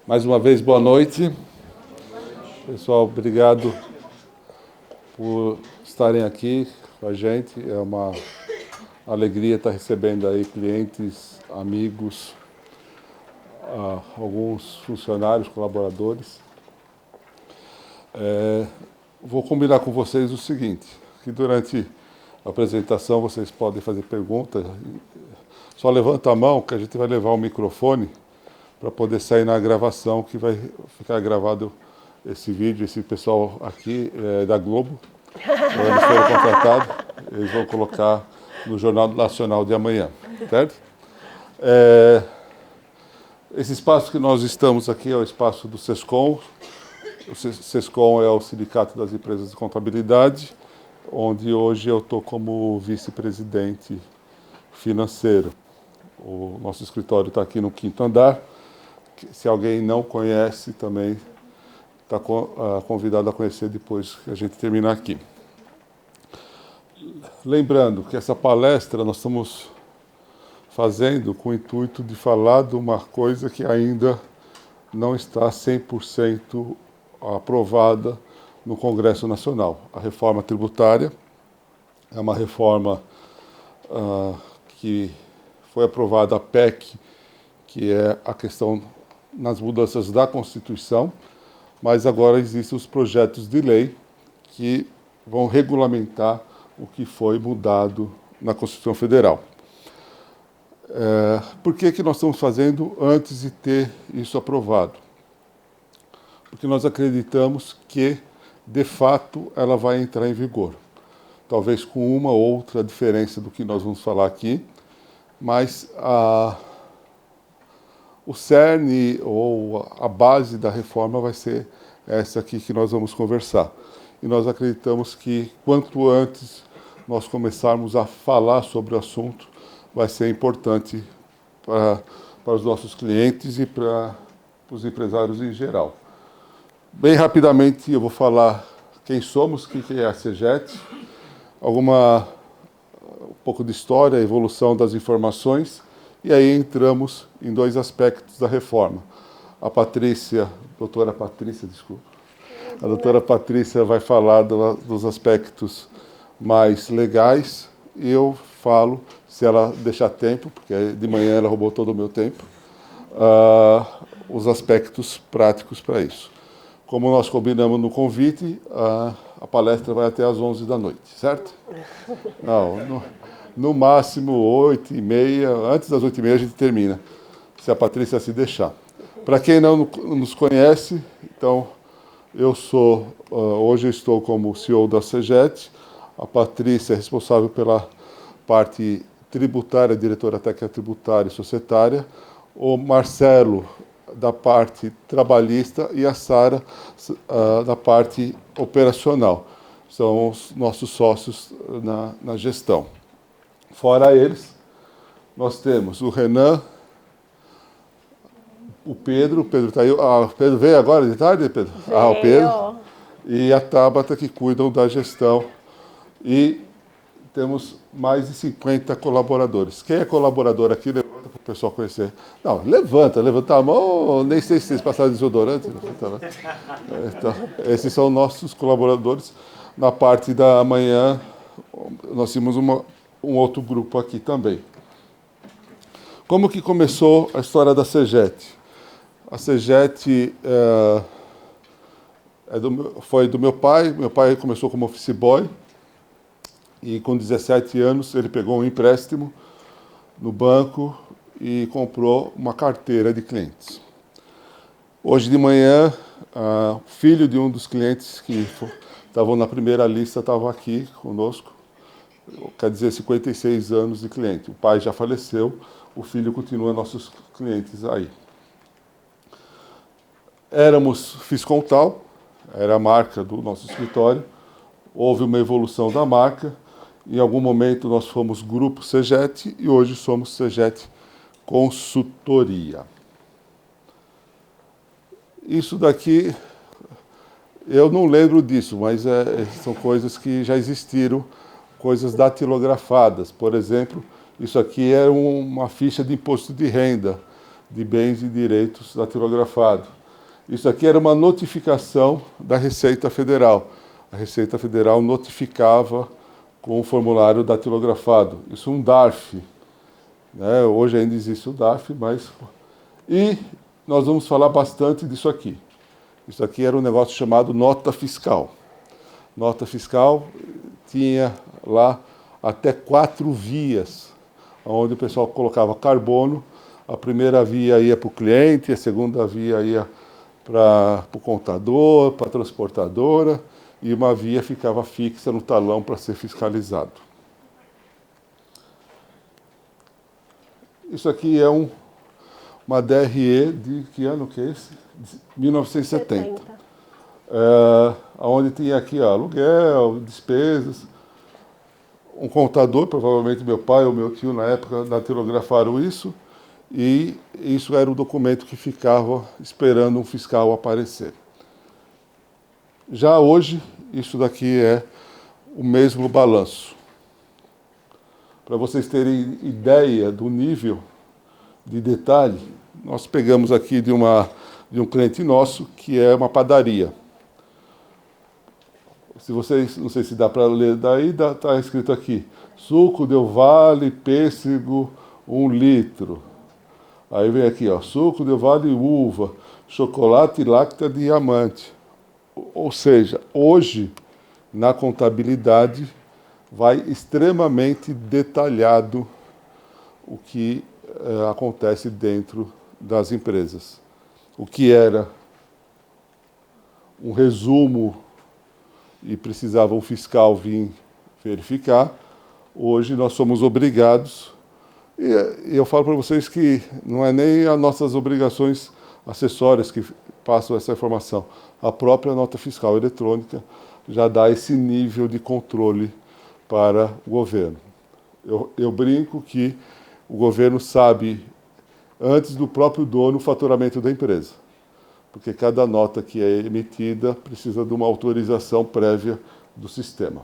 Mais uma vez, boa noite. Pessoal, obrigado por estarem aqui com a gente. É uma alegria estar recebendo aí clientes, amigos, alguns funcionários, colaboradores. Vou combinar com vocês o seguinte, que durante a apresentação vocês podem fazer perguntas. Só levanta a mão que a gente vai levar o microfone para poder sair na gravação, que vai ficar gravado esse vídeo. Esse pessoal aqui é da Globo, eles foram contratados, eles vão colocar no Jornal Nacional de amanhã, certo? Esse espaço que nós estamos aqui é o espaço do SESCOM. O SESCOM é o Sindicato das Empresas de Contabilidade, onde hoje eu estou como vice-presidente financeiro. O nosso escritório está aqui no 5º andar. Se alguém não conhece, também está convidado a conhecer depois que a gente terminar aqui. Lembrando que essa palestra nós estamos fazendo com o intuito de falar de uma coisa que ainda não está 100% aprovada no Congresso Nacional. A reforma tributária é uma reforma que foi aprovada, a PEC, que é a questão nas mudanças da Constituição, mas agora existem os projetos de lei que vão regulamentar o que foi mudado na Constituição Federal. Por que nós estamos fazendo antes de ter isso aprovado? Porque nós acreditamos que, de fato, ela vai entrar em vigor. Talvez com uma ou outra diferença do que nós vamos falar aqui, mas o cerne ou a base da reforma vai ser essa aqui que nós vamos conversar. E nós acreditamos que quanto antes nós começarmos a falar sobre o assunto, vai ser importante para os nossos clientes e para os empresários em geral. Bem rapidamente eu vou falar quem somos, o que é a CEGET, um pouco de história, evolução das informações, e aí entramos em dois aspectos da reforma. A doutora Patrícia vai falar dos aspectos mais legais, e eu falo, se ela deixar tempo, porque de manhã ela roubou todo o meu tempo, os aspectos práticos para isso. Como nós combinamos no convite, a palestra vai até às 11 da noite, certo? Não, no máximo 8h30, antes das 8h30 a gente termina, se a Patrícia se deixar. Para quem não nos conhece, então, hoje eu estou como CEO da CEGET, a Patrícia é responsável pela parte tributária, diretora técnica tributária e societária, o Marcelo da parte trabalhista e a Sara da parte operacional. São os nossos sócios na gestão. Fora eles, nós temos o Renan, o Pedro está aí. O Pedro veio agora de tarde, Pedro? Veio. O Pedro. E a Tabata, que cuidam da gestão. E temos mais de 50 colaboradores. Quem é colaborador aqui, levanta para o pessoal conhecer. Não, levanta a mão, nem sei se vocês passaram desodorante. Então, esses são nossos colaboradores. Na parte da manhã, nós temos um outro grupo aqui também. Como que começou a história da CEGET? A CEGET foi do meu pai. Meu pai começou como office boy e com 17 anos ele pegou um empréstimo no banco e comprou uma carteira de clientes. Hoje de manhã, o filho de um dos clientes que estavam na primeira lista estava aqui conosco, quer dizer, 56 anos de cliente. O pai já faleceu, o filho continua nossos clientes aí. Éramos Fiscontal, era a marca do nosso escritório, houve uma evolução da marca, em algum momento nós fomos Grupo CEGET e hoje somos CEGET Consultoria. Isso daqui, eu não lembro disso, mas são coisas que já existiram, coisas datilografadas. Por exemplo, isso aqui é uma ficha de imposto de renda, de bens e direitos datilografado. Isso aqui era uma notificação da Receita Federal. A Receita Federal notificava com o formulário datilografado. Isso é um DARF. Né? Hoje ainda existe o DARF, mas... E nós vamos falar bastante disso aqui. Isso aqui era um negócio chamado nota fiscal. Nota fiscal tinha lá até 4 vias, onde o pessoal colocava carbono. A primeira via ia para o cliente, a segunda via ia para o contador, para a transportadora, e uma via ficava fixa no talão para ser fiscalizado. Isso aqui é uma DRE de que ano que é esse? 1970. Onde tinha aqui aluguel, despesas. Um contador, provavelmente meu pai ou meu tio na época datilografaram isso, e isso era o documento que ficava esperando um fiscal aparecer. Já hoje, isso daqui é o mesmo balanço. Para vocês terem ideia do nível de detalhe, nós pegamos aqui de um cliente nosso, que é uma padaria. Se vocês, não sei se dá para ler daí, está escrito aqui, suco Del Valle, pêssego, 1 litro. Aí vem aqui, suco Del Valle, uva, chocolate Lacta Diamante. Ou seja, hoje, na contabilidade, vai extremamente detalhado o que acontece dentro das empresas. O que era um resumo e precisava um fiscal vir verificar, hoje nós somos obrigados, e eu falo para vocês que não é nem as nossas obrigações acessórias que passam essa informação, a própria nota fiscal eletrônica já dá esse nível de controle para o governo. Eu brinco que o governo sabe, antes do próprio dono, o faturamento da empresa. Porque cada nota que é emitida precisa de uma autorização prévia do sistema.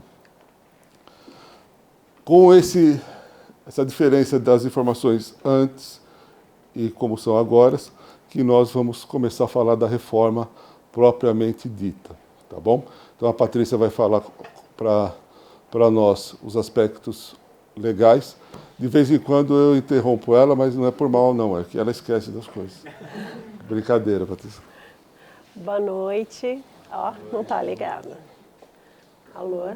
Com essa diferença das informações antes e como são agora, que nós vamos começar a falar da reforma propriamente dita, tá bom? Então a Patrícia vai falar para nós os aspectos legais. De vez em quando eu interrompo ela, mas não é por mal não, é que ela esquece das coisas. Brincadeira, Patrícia. Boa noite. Não está ligado. Alô,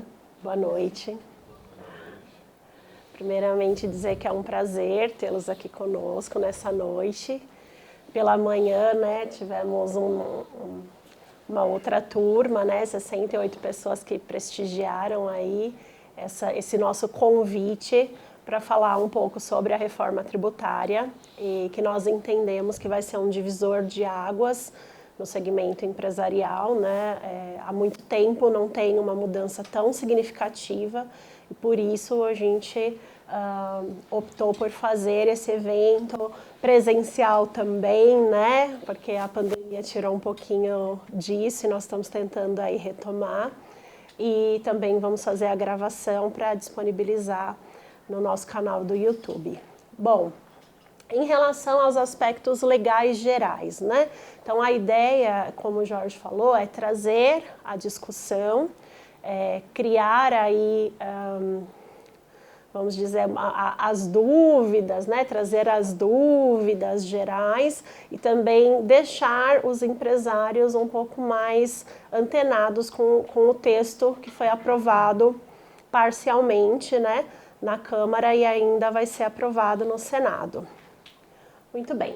boa noite. Primeiramente dizer que é um prazer tê-los aqui conosco nessa noite. Pela manhã, né, tivemos uma outra turma, né, 68 pessoas que prestigiaram aí esse nosso convite para falar um pouco sobre a reforma tributária e que nós entendemos que vai ser um divisor de águas no segmento empresarial, né? Há muito tempo não tem uma mudança tão significativa e por isso a gente optou por fazer esse evento presencial também, né? Porque a pandemia tirou um pouquinho disso e nós estamos tentando aí retomar. E também vamos fazer a gravação para disponibilizar no nosso canal do YouTube. Bom, em relação aos aspectos legais gerais, né? Então, a ideia, como o Jorge falou, é trazer a discussão, criar aí, vamos dizer, as dúvidas, né? Trazer as dúvidas gerais e também deixar os empresários um pouco mais antenados com o texto que foi aprovado parcialmente, né? Na Câmara e ainda vai ser aprovado no Senado. Muito bem.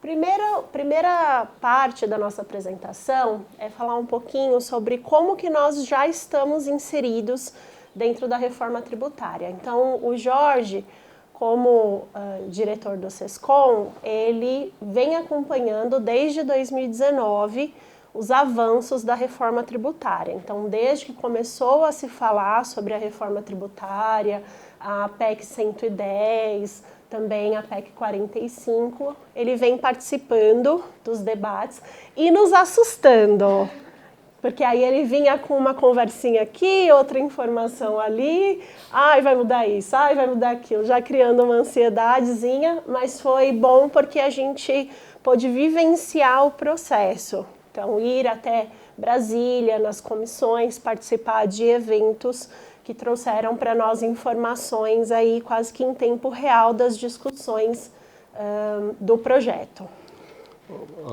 Primeira parte da nossa apresentação é falar um pouquinho sobre como que nós já estamos inseridos dentro da reforma tributária. Então, o Jorge, como diretor do SESCOM, ele vem acompanhando desde 2019 os avanços da reforma tributária. Então, desde que começou a se falar sobre a reforma tributária, a PEC 110, também a PEC 45, ele vem participando dos debates e nos assustando, porque aí ele vinha com uma conversinha aqui, outra informação ali, vai mudar isso, vai mudar aquilo, já criando uma ansiedadezinha, mas foi bom porque a gente pôde vivenciar o processo. Então, ir até Brasília, nas comissões, participar de eventos que trouxeram para nós informações aí quase que em tempo real das discussões do projeto.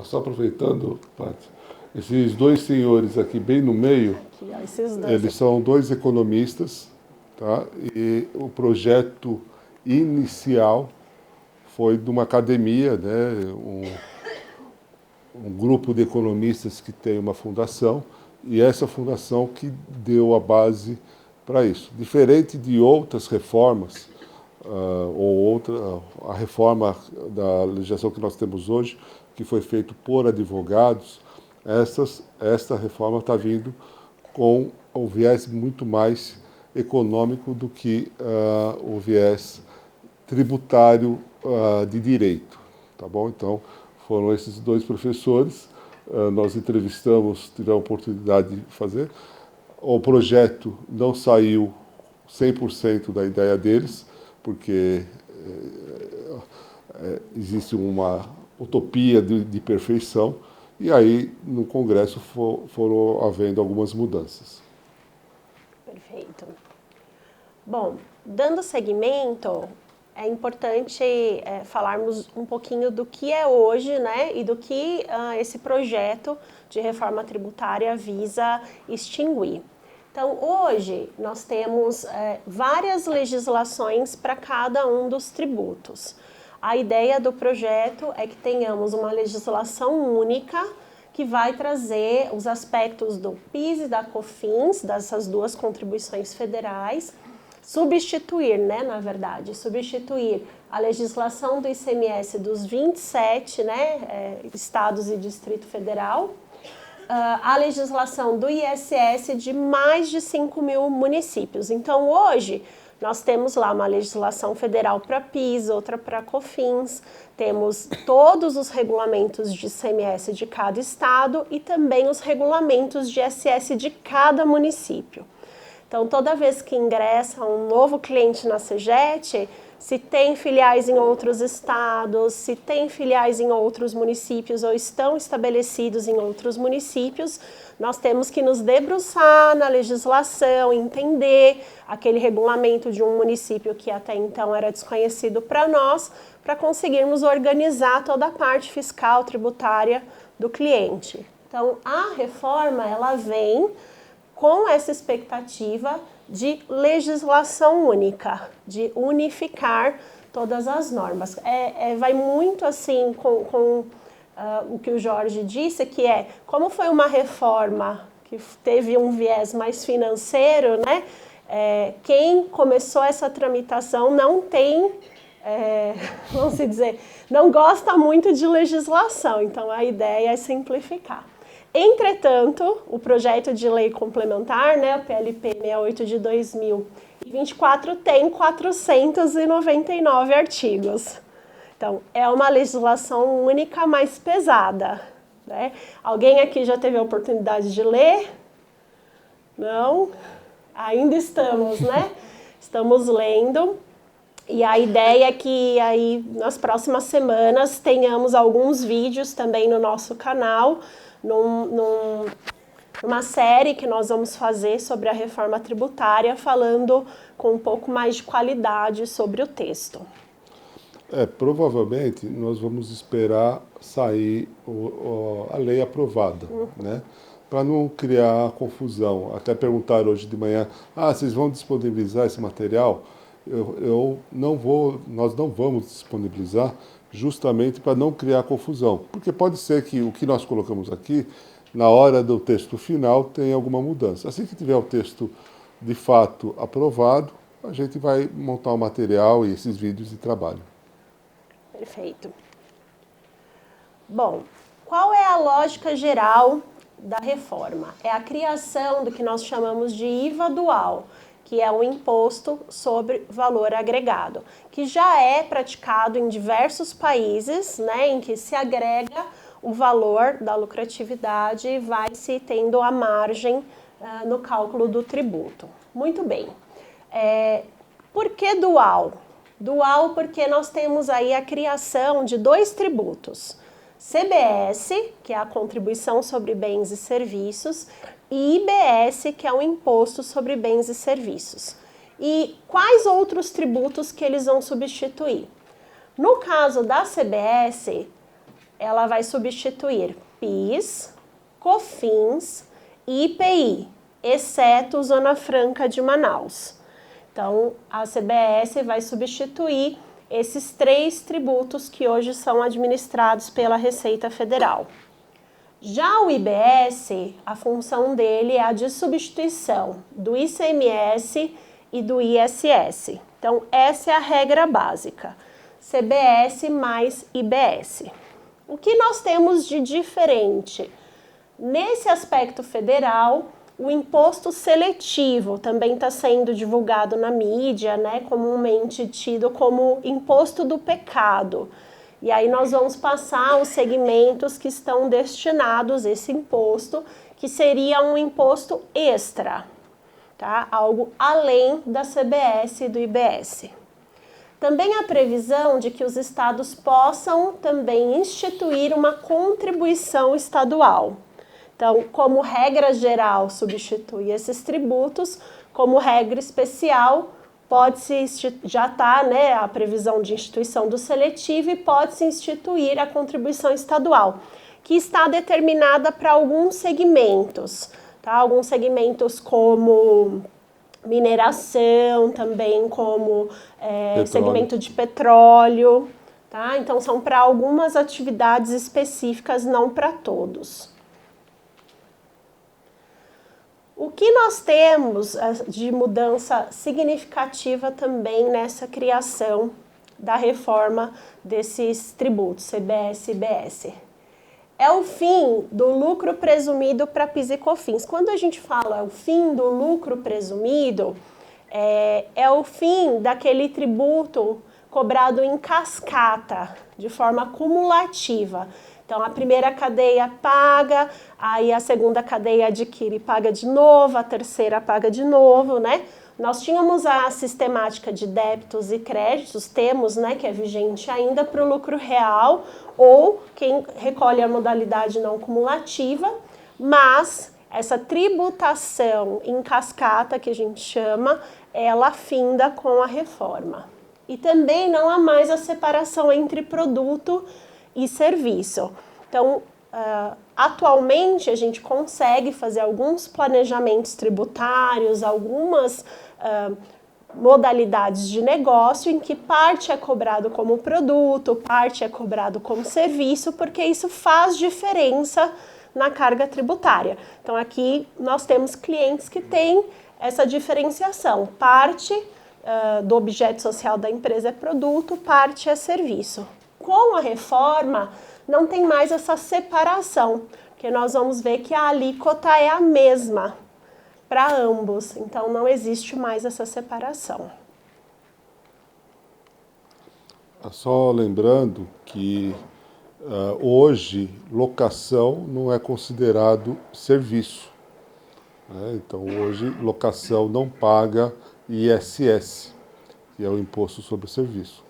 Só aproveitando, Paty, esses dois senhores aqui bem no meio, Aqui, ó, esses dois eles são dois economistas, tá? E o projeto inicial foi de uma academia, né? Um grupo de economistas que tem uma fundação, e essa fundação que deu a base para isso. Diferente de outras reformas, a reforma da legislação que nós temos hoje, que foi feito por advogados, esta reforma está vindo com um viés muito mais econômico do que o viés tributário de direito, tá bom? Então, foram esses dois professores, nós entrevistamos, tivemos a oportunidade de fazer. O projeto não saiu 100% da ideia deles, porque existe uma utopia de perfeição, e aí no Congresso foram havendo algumas mudanças. Perfeito. Bom, dando seguimento, é importante falarmos um pouquinho do que é hoje, né, e do que esse projeto de reforma tributária visa extinguir. Então, hoje, nós temos várias legislações para cada um dos tributos. A ideia do projeto é que tenhamos uma legislação única que vai trazer os aspectos do PIS e da COFINS, dessas duas contribuições federais, substituir a legislação do ICMS dos 27 estados e Distrito Federal, a legislação do ISS de mais de 5.000 municípios. Então, hoje, nós temos lá uma legislação federal para PIS, outra para COFINS, temos todos os regulamentos de ICMS de cada estado e também os regulamentos de ISS de cada município. Então, toda vez que ingressa um novo cliente na CEGET, se tem filiais em outros estados, se tem filiais em outros municípios ou estão estabelecidos em outros municípios, nós temos que nos debruçar na legislação, entender aquele regulamento de um município que até então era desconhecido para nós, para conseguirmos organizar toda a parte fiscal, tributária do cliente. Então, a reforma, ela vem com essa expectativa de legislação única, de unificar todas as normas. Vai muito assim com o que o Jorge disse, que como foi uma reforma que teve um viés mais financeiro, né? Quem começou essa tramitação não tem, vamos dizer, não gosta muito de legislação, então a ideia é simplificar. Entretanto, o projeto de lei complementar, né, o PLP 68 de 2024, tem 499 artigos. Então, é uma legislação única, mais pesada, né? Alguém aqui já teve a oportunidade de ler? Não? Ainda estamos, né? Estamos lendo. E a ideia é que aí, nas próximas semanas, tenhamos alguns vídeos também no nosso canal, numa série que nós vamos fazer sobre a reforma tributária, falando com um pouco mais de qualidade sobre o texto. Provavelmente nós vamos esperar sair a lei aprovada, né? Para não criar confusão. Até perguntaram hoje de manhã, vocês vão disponibilizar esse material? Nós não vamos disponibilizar, justamente para não criar confusão. Porque pode ser que o que nós colocamos aqui, na hora do texto final, tenha alguma mudança. Assim que tiver o texto de fato aprovado, a gente vai montar o material e esses vídeos de trabalho. Perfeito. Bom, qual é a lógica geral da reforma? É a criação do que nós chamamos de IVA dual, que é o imposto sobre valor agregado, que já é praticado em diversos países, né, em que se agrega o valor da lucratividade e vai se tendo a margem no cálculo do tributo. Muito bem. Por que dual? Dual porque nós temos aí a criação de dois tributos. CBS, que é a Contribuição sobre Bens e Serviços, e IBS, que é o Imposto sobre Bens e Serviços. E quais outros tributos que eles vão substituir? No caso da CBS, ela vai substituir PIS, COFINS e IPI, exceto Zona Franca de Manaus. Então, a CBS vai substituir esses 3 tributos que hoje são administrados pela Receita Federal. Já o IBS, a função dele é a de substituição do ICMS e do ISS. Então, essa é a regra básica, CBS mais IBS. O que nós temos de diferente? Nesse aspecto federal, o imposto seletivo também está sendo divulgado na mídia, né, comumente tido como imposto do pecado. E aí nós vamos passar os segmentos que estão destinados a esse imposto, que seria um imposto extra, tá? Algo além da CBS e do IBS. Também há previsão de que os estados possam também instituir uma contribuição estadual. Então, como regra geral, substitui esses tributos, como regra especial, já está, né, a previsão de instituição do seletivo e pode-se instituir a contribuição estadual, que está determinada para alguns segmentos, tá? Alguns segmentos como mineração, também como segmento de petróleo, tá? Então, são para algumas atividades específicas, não para todos. O que nós temos de mudança significativa também nessa criação da reforma desses tributos, CBS e IBS? É o fim do lucro presumido para PIS e COFINS. Quando a gente fala o fim do lucro presumido, é o fim daquele tributo cobrado em cascata, de forma cumulativa. Então, a primeira cadeia paga, aí a segunda cadeia adquire e paga de novo, a terceira paga de novo, né? Nós tínhamos a sistemática de débitos e créditos, temos, né, que é vigente ainda para o lucro real, ou quem recolhe a modalidade não cumulativa, mas essa tributação em cascata, que a gente chama, ela finda com a reforma. E também não há mais a separação entre produto e serviço. Então, atualmente a gente consegue fazer alguns planejamentos tributários, algumas modalidades de negócio em que parte é cobrado como produto, parte é cobrado como serviço, porque isso faz diferença na carga tributária. Então, aqui nós temos clientes que têm essa diferenciação. Parte do objeto social da empresa é produto, parte é serviço. Com a reforma, não tem mais essa separação, porque nós vamos ver que a alíquota é a mesma para ambos, então não existe mais essa separação. Só lembrando que hoje locação não é considerado serviço, né? Então hoje locação não paga ISS, que é o Imposto sobre o Serviço.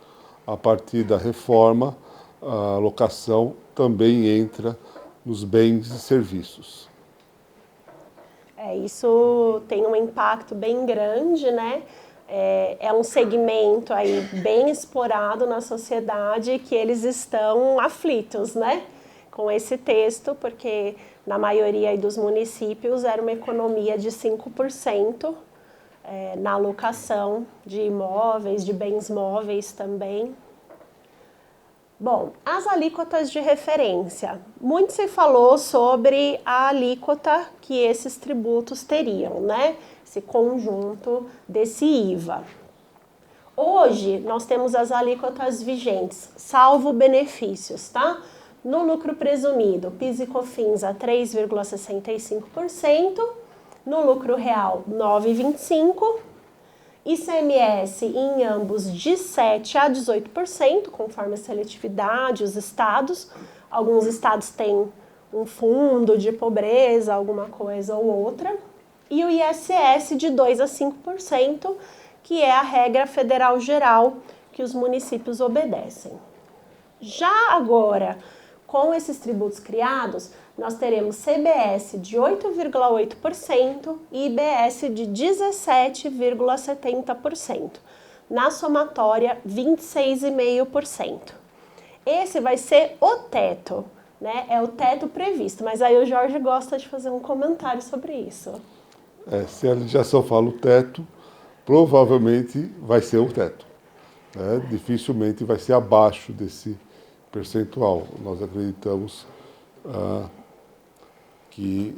A partir da reforma, a locação também entra nos bens e serviços. Isso tem um impacto bem grande, né? É um segmento aí bem explorado na sociedade que eles estão aflitos, né? Com esse texto, porque na maioria dos municípios era uma economia de 5%. Na alocação de imóveis, de bens móveis também. Bom, as alíquotas de referência. Muito se falou sobre a alíquota que esses tributos teriam, né? Esse conjunto desse IVA. Hoje, nós temos as alíquotas vigentes, salvo benefícios, tá? No lucro presumido, PIS e COFINS a 3,65%, no lucro real 9,25%, ICMS em ambos de 7% a 18%, conforme a seletividade, os estados. Alguns estados têm um fundo de pobreza, alguma coisa ou outra. E o ISS de 2% a 5%, que é a regra federal geral que os municípios obedecem. Já agora, Com esses tributos criados, nós teremos CBS de 8,8% e IBS de 17,70%. Na somatória, 26,5%. Esse vai ser o teto, né? É o teto previsto, mas aí o Jorge gosta de fazer um comentário sobre isso. Se a legislação fala o teto, provavelmente vai ser o teto. Né? Dificilmente vai ser abaixo desse percentual. Nós acreditamos que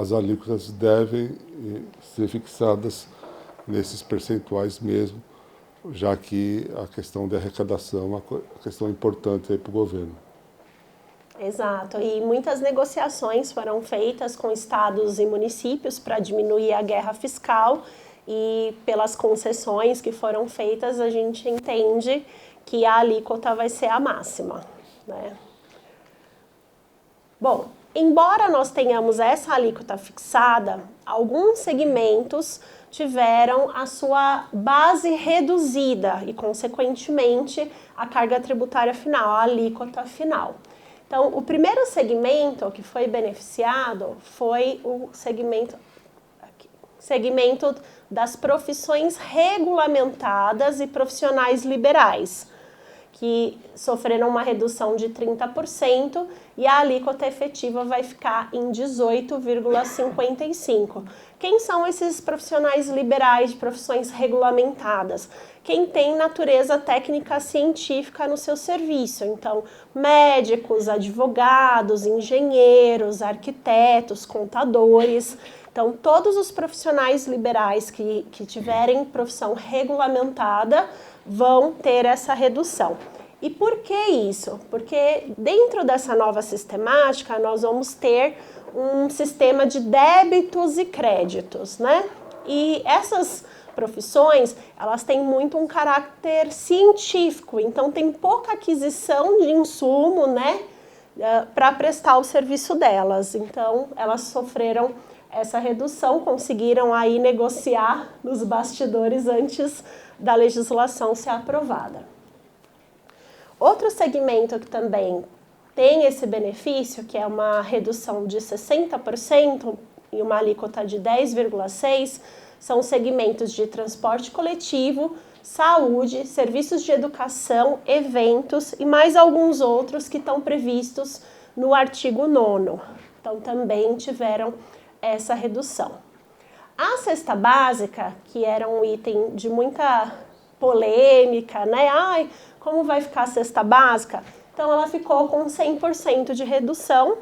as alíquotas devem ser fixadas nesses percentuais mesmo, já que a questão de arrecadação é uma questão importante para o governo. Exato, e muitas negociações foram feitas com estados e municípios para diminuir a guerra fiscal, e pelas concessões que foram feitas, a gente entende que a alíquota vai ser a máxima, né? Bom, embora nós tenhamos essa alíquota fixada, alguns segmentos tiveram a sua base reduzida e, consequentemente, a carga tributária final, a alíquota final. Então, o primeiro segmento que foi beneficiado foi o segmento das profissões regulamentadas e profissionais liberais, que sofreram uma redução de 30% e a alíquota efetiva vai ficar em 18,55%. Quem são esses profissionais liberais de profissões regulamentadas? Quem tem natureza técnica científica no seu serviço. Então, médicos, advogados, engenheiros, arquitetos, contadores. Então, todos os profissionais liberais que tiverem profissão regulamentada vão ter essa redução. E por que isso? Porque dentro dessa nova sistemática nós vamos ter um sistema de débitos e créditos, né? E essas profissões, elas têm muito um caráter científico, então tem pouca aquisição de insumo, né, para prestar o serviço delas. Então, elas sofreram essa redução, conseguiram aí negociar nos bastidores antes da legislação ser aprovada. Outro segmento que também tem esse benefício, que é uma redução de 60% e uma alíquota de 10,6%, são segmentos de transporte coletivo, saúde, serviços de educação, eventos e mais alguns outros que estão previstos no artigo 9º. Então, também tiveram essa redução. A cesta básica, que era um item de muita polêmica, né? Ai, como vai ficar a cesta básica? Então, ela ficou com 100% de redução,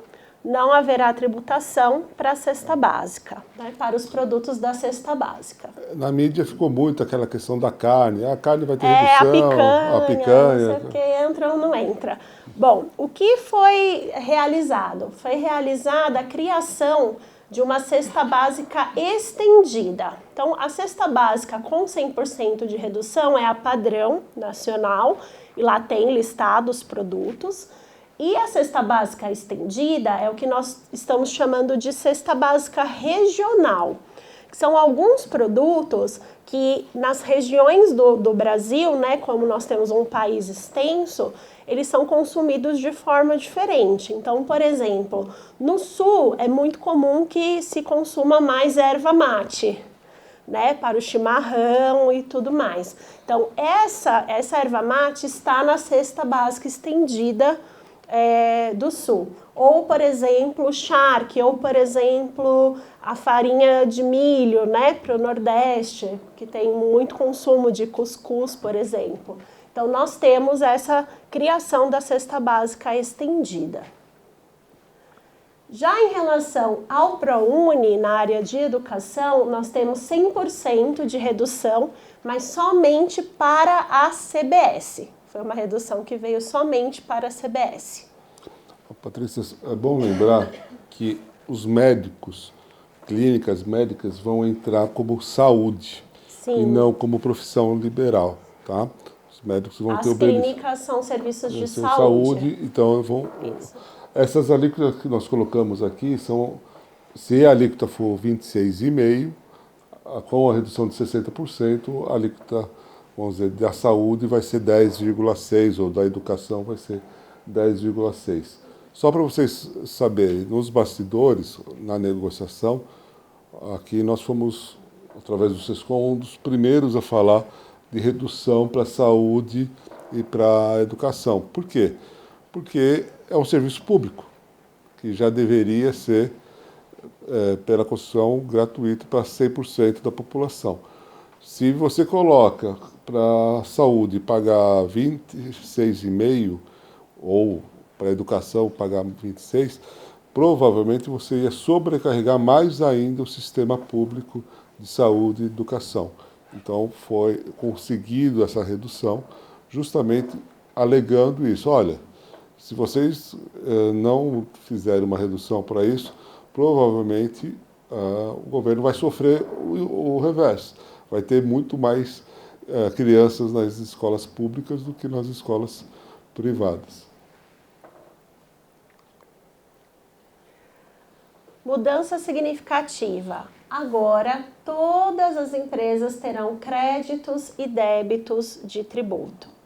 não haverá tributação para a cesta básica, né? Para os produtos da cesta básica. Na mídia ficou muito aquela questão da carne, a carne vai ter redução, a picanha, não sei o que, entra ou não entra. Bom, o que foi realizado? Foi realizada a criação de uma cesta básica estendida. Então, a cesta básica com 100% de redução é a padrão nacional, e lá tem listado os produtos. E a cesta básica estendida é o que nós estamos chamando de cesta básica regional, que são alguns produtos que nas regiões do Brasil, né, como nós temos um país extenso, eles são consumidos de forma diferente. Então, por exemplo, no sul é muito comum que se consuma mais erva mate, né, para o chimarrão e tudo mais. Então, essa erva mate está na cesta básica estendida do sul. Ou, por exemplo, o charque, ou, por exemplo, a farinha de milho, né, para o Nordeste, que tem muito consumo de cuscuz, por exemplo. Então, nós temos essa criação da cesta básica estendida. Já em relação ao ProUni, na área de educação, nós temos 100% de redução, mas somente para a CBS. Foi uma redução que veio somente para a CBS. Patrícia, é bom lembrar que os médicos, clínicas médicas, vão entrar como saúde. Sim. E não como profissão liberal, tá? Os médicos vão ter o benefício. As clínicas são serviços de saúde. Então vão... Isso. Essas alíquotas que nós colocamos aqui são, se a alíquota for 26,5%, com a redução de 60%, a alíquota, vamos dizer, da saúde vai ser 10,6%, ou da educação vai ser 10,6. Só para vocês saberem, nos bastidores, na negociação, aqui nós fomos, através do SESCOM, um dos primeiros a falar de redução para a saúde e para a educação. Por quê? Porque é um serviço público, que já deveria ser, pela Constituição, gratuito para 100% da população. Se você coloca para a saúde pagar 26,5 ou para a educação pagar 26, provavelmente você ia sobrecarregar mais ainda o sistema público de saúde e educação. Então foi conseguido essa redução justamente alegando isso. Olha, se vocês não fizerem uma redução para isso, provavelmente o governo vai sofrer o revés. Vai ter muito mais crianças nas escolas públicas do que nas escolas privadas. Mudança significativa. Agora, todas as empresas terão créditos e débitos de tributo.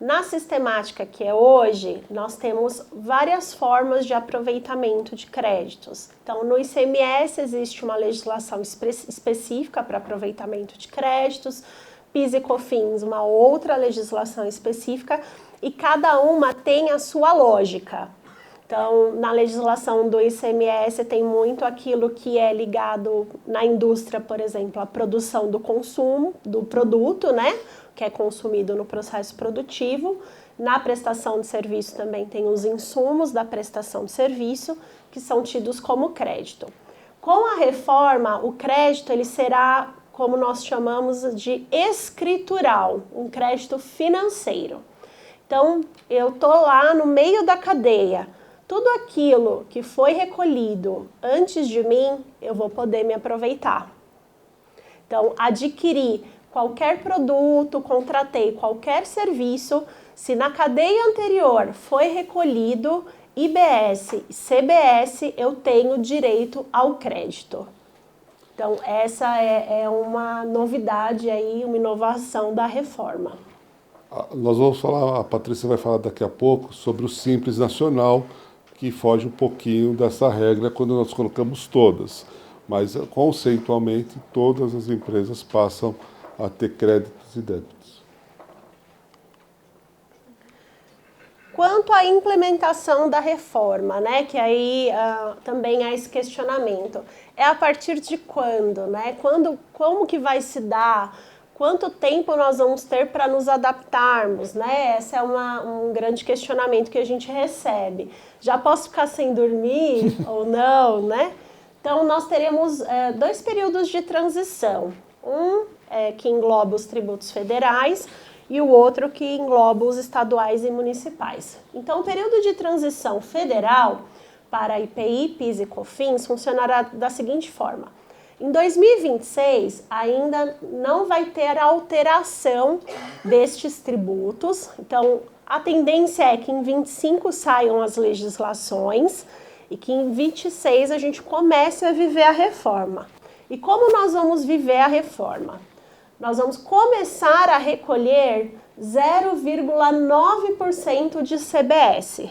Na sistemática que é hoje, nós temos várias formas de aproveitamento de créditos. Então, no ICMS existe uma legislação específica para aproveitamento de créditos, PIS e COFINS, uma outra legislação específica, e cada uma tem a sua lógica. Então, na legislação do ICMS tem muito aquilo que é ligado na indústria, por exemplo, a produção do consumo do produto, né, que é consumido no processo produtivo. Na prestação de serviço também tem os insumos da prestação de serviço, que são tidos como crédito. Com a reforma, o crédito ele será, como nós chamamos de escritural, um crédito financeiro. Então, eu estou lá no meio da cadeia. Tudo aquilo que foi recolhido antes de mim, eu vou poder me aproveitar. Então, adquiri qualquer produto, contratei qualquer serviço, se na cadeia anterior foi recolhido IBS e CBS, eu tenho direito ao crédito. Então, essa é uma novidade aí, uma inovação da reforma. Nós vamos falar, a Patrícia vai falar daqui a pouco sobre o Simples Nacional, que foge um pouquinho dessa regra quando nós colocamos todas. Mas, conceitualmente, todas as empresas passam a ter créditos e débitos. Quanto à implementação da reforma, né, que aí também há esse questionamento, é a partir de quando, né? Como que vai se dar? Quanto tempo nós vamos ter para nos adaptarmos, né? Esse é um grande questionamento que a gente recebe. Já posso ficar sem dormir ou não, né? Então, nós teremos 2 períodos de transição. Um que engloba os tributos federais e o outro que engloba os estaduais e municipais. Então, o período de transição federal para IPI, PIS e COFINS funcionará da seguinte forma. Em 2026, ainda não vai ter alteração destes tributos. Então, a tendência é que em 25 saiam as legislações e que em 26 a gente comece a viver a reforma. E como nós vamos viver a reforma? Nós vamos começar a recolher 0,9% de CBS,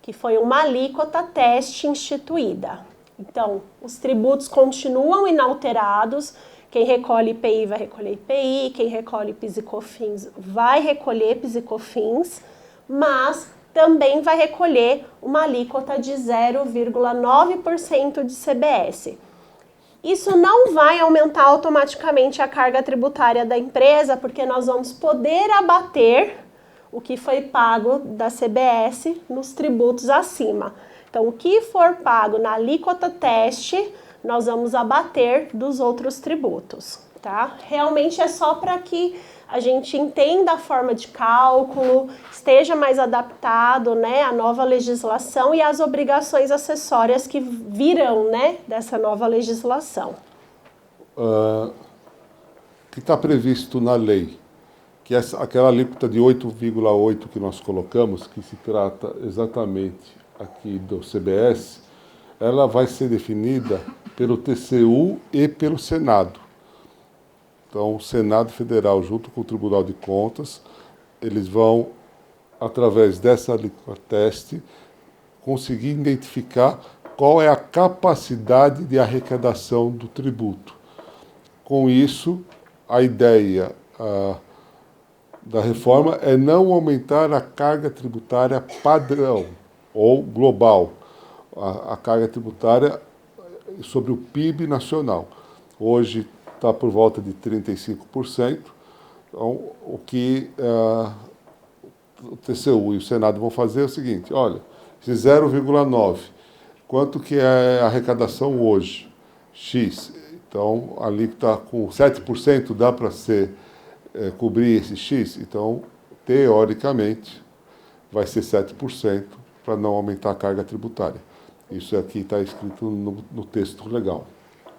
que foi uma alíquota teste instituída. Então, os tributos continuam inalterados, quem recolhe IPI vai recolher IPI, quem recolhe PIS e COFINS vai recolher PIS e COFINS, mas também vai recolher uma alíquota de 0,9% de CBS. Isso não vai aumentar automaticamente a carga tributária da empresa, porque nós vamos poder abater o que foi pago da CBS nos tributos acima. Então, o que for pago na alíquota teste, nós vamos abater dos outros tributos, tá? Realmente é só para que a gente entenda a forma de cálculo, esteja mais adaptado, né, à nova legislação e às obrigações acessórias que virão, né, dessa nova legislação. Que está previsto na lei, que aquela alíquota de 8,8 que nós colocamos, que se trata exatamente aqui do CBS, ela vai ser definida pelo TCU e pelo Senado. Então, o Senado Federal, junto com o Tribunal de Contas, eles vão através dessa alíquota teste, conseguir identificar qual é a capacidade de arrecadação do tributo. Com isso, a ideia da reforma é não aumentar a carga tributária padrão ou global, a carga tributária sobre o PIB nacional. Hoje está por volta de 35%, então, o que o TCU e o Senado vão fazer é o seguinte: olha, esse 0,9, quanto que é a arrecadação hoje? X. Então, ali que está com 7%, dá para cobrir esse X? Então, teoricamente, vai ser 7% para não aumentar a carga tributária. Isso aqui está escrito no texto legal.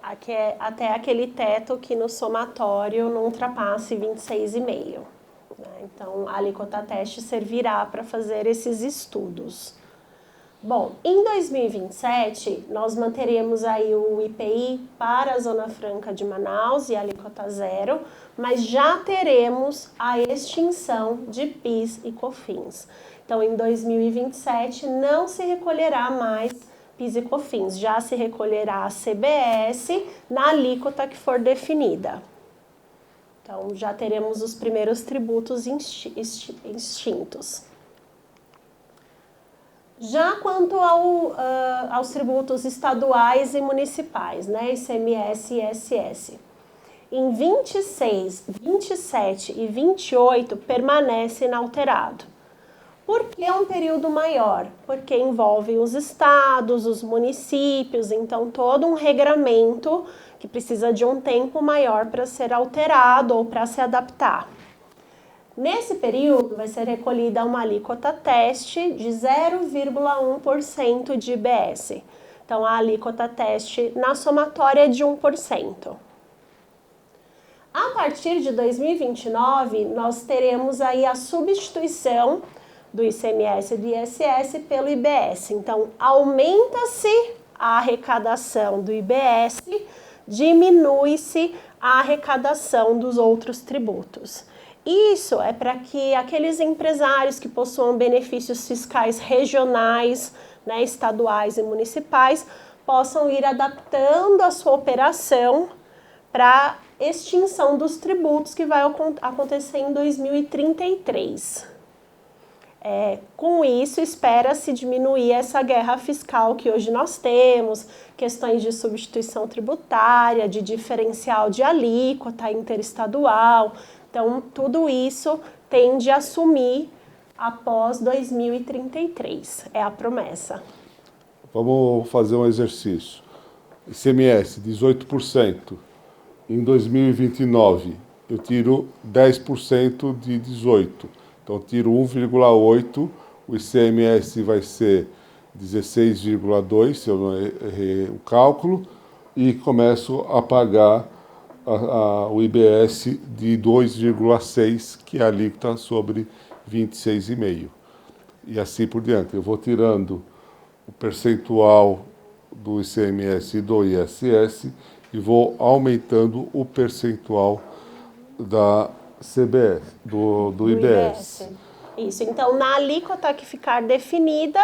Aqui é até aquele teto que no somatório não ultrapasse 26,5. Então, a alíquota teste servirá para fazer esses estudos. Bom, em 2027, nós manteremos aí o IPI para a Zona Franca de Manaus e a alíquota zero, mas já teremos a extinção de PIS e COFINS. Então, em 2027, não se recolherá mais PIS e COFINS, já se recolherá a CBS na alíquota que for definida. Então, já teremos os primeiros tributos extintos. Já quanto aos tributos estaduais e municipais, né, ICMS e ISS, em 26, 27 e 28 permanece inalterado. Por que um período maior? Porque envolve os estados, os municípios, então todo um regramento que precisa de um tempo maior para ser alterado ou para se adaptar. Nesse período, vai ser recolhida uma alíquota teste de 0,1% de IBS. Então, a alíquota teste na somatória é de 1%. A partir de 2029, nós teremos aí a substituição do ICMS e do ISS pelo IBS. Então, aumenta-se a arrecadação do IBS, diminui-se a arrecadação dos outros tributos. Isso é para que aqueles empresários que possuam benefícios fiscais regionais, né, estaduais e municipais, possam ir adaptando a sua operação para extinção dos tributos que vai acontecer em 2033. Com isso, espera-se diminuir essa guerra fiscal que hoje nós temos, questões de substituição tributária, de diferencial de alíquota interestadual. Então, tudo isso tende a sumir após 2033, é a promessa. Vamos fazer um exercício. ICMS, 18%. Em 2029, eu tiro 10% de 18%. Então, eu tiro 1,8%, o ICMS vai ser 16,2%, se eu não errei o cálculo, e começo a pagar o IBS de 2,6%, que é a alíquota sobre 26,5%. E assim por diante. Eu vou tirando o percentual do ICMS e do ISS e vou aumentando o percentual da CBS, do IBS. Isso, então na alíquota que ficar definida,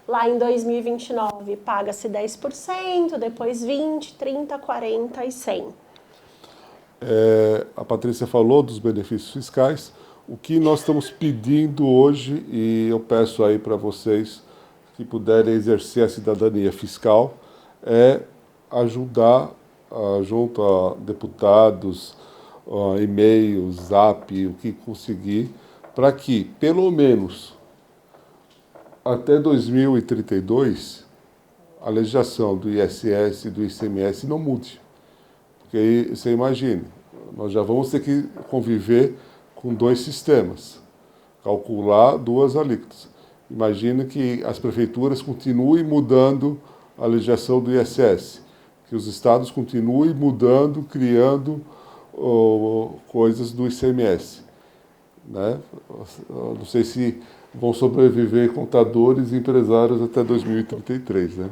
lá em 2029 paga-se 10%, depois 20%, 30%, 40% e 100%. A Patrícia falou dos benefícios fiscais. O que nós estamos pedindo hoje, e eu peço aí para vocês que puderem exercer a cidadania fiscal, é ajudar junto a deputados, e-mail, zap, o que conseguir, para que, pelo menos, até 2032, a legislação do ISS e do ICMS não mude. Porque aí, você imagine, nós já vamos ter que conviver com dois sistemas, calcular duas alíquotas. Imagina que as prefeituras continuem mudando a legislação do ISS, que os estados continuem mudando, criando coisas do ICMS. Né? Não sei se vão sobreviver contadores e empresários até 2033, né?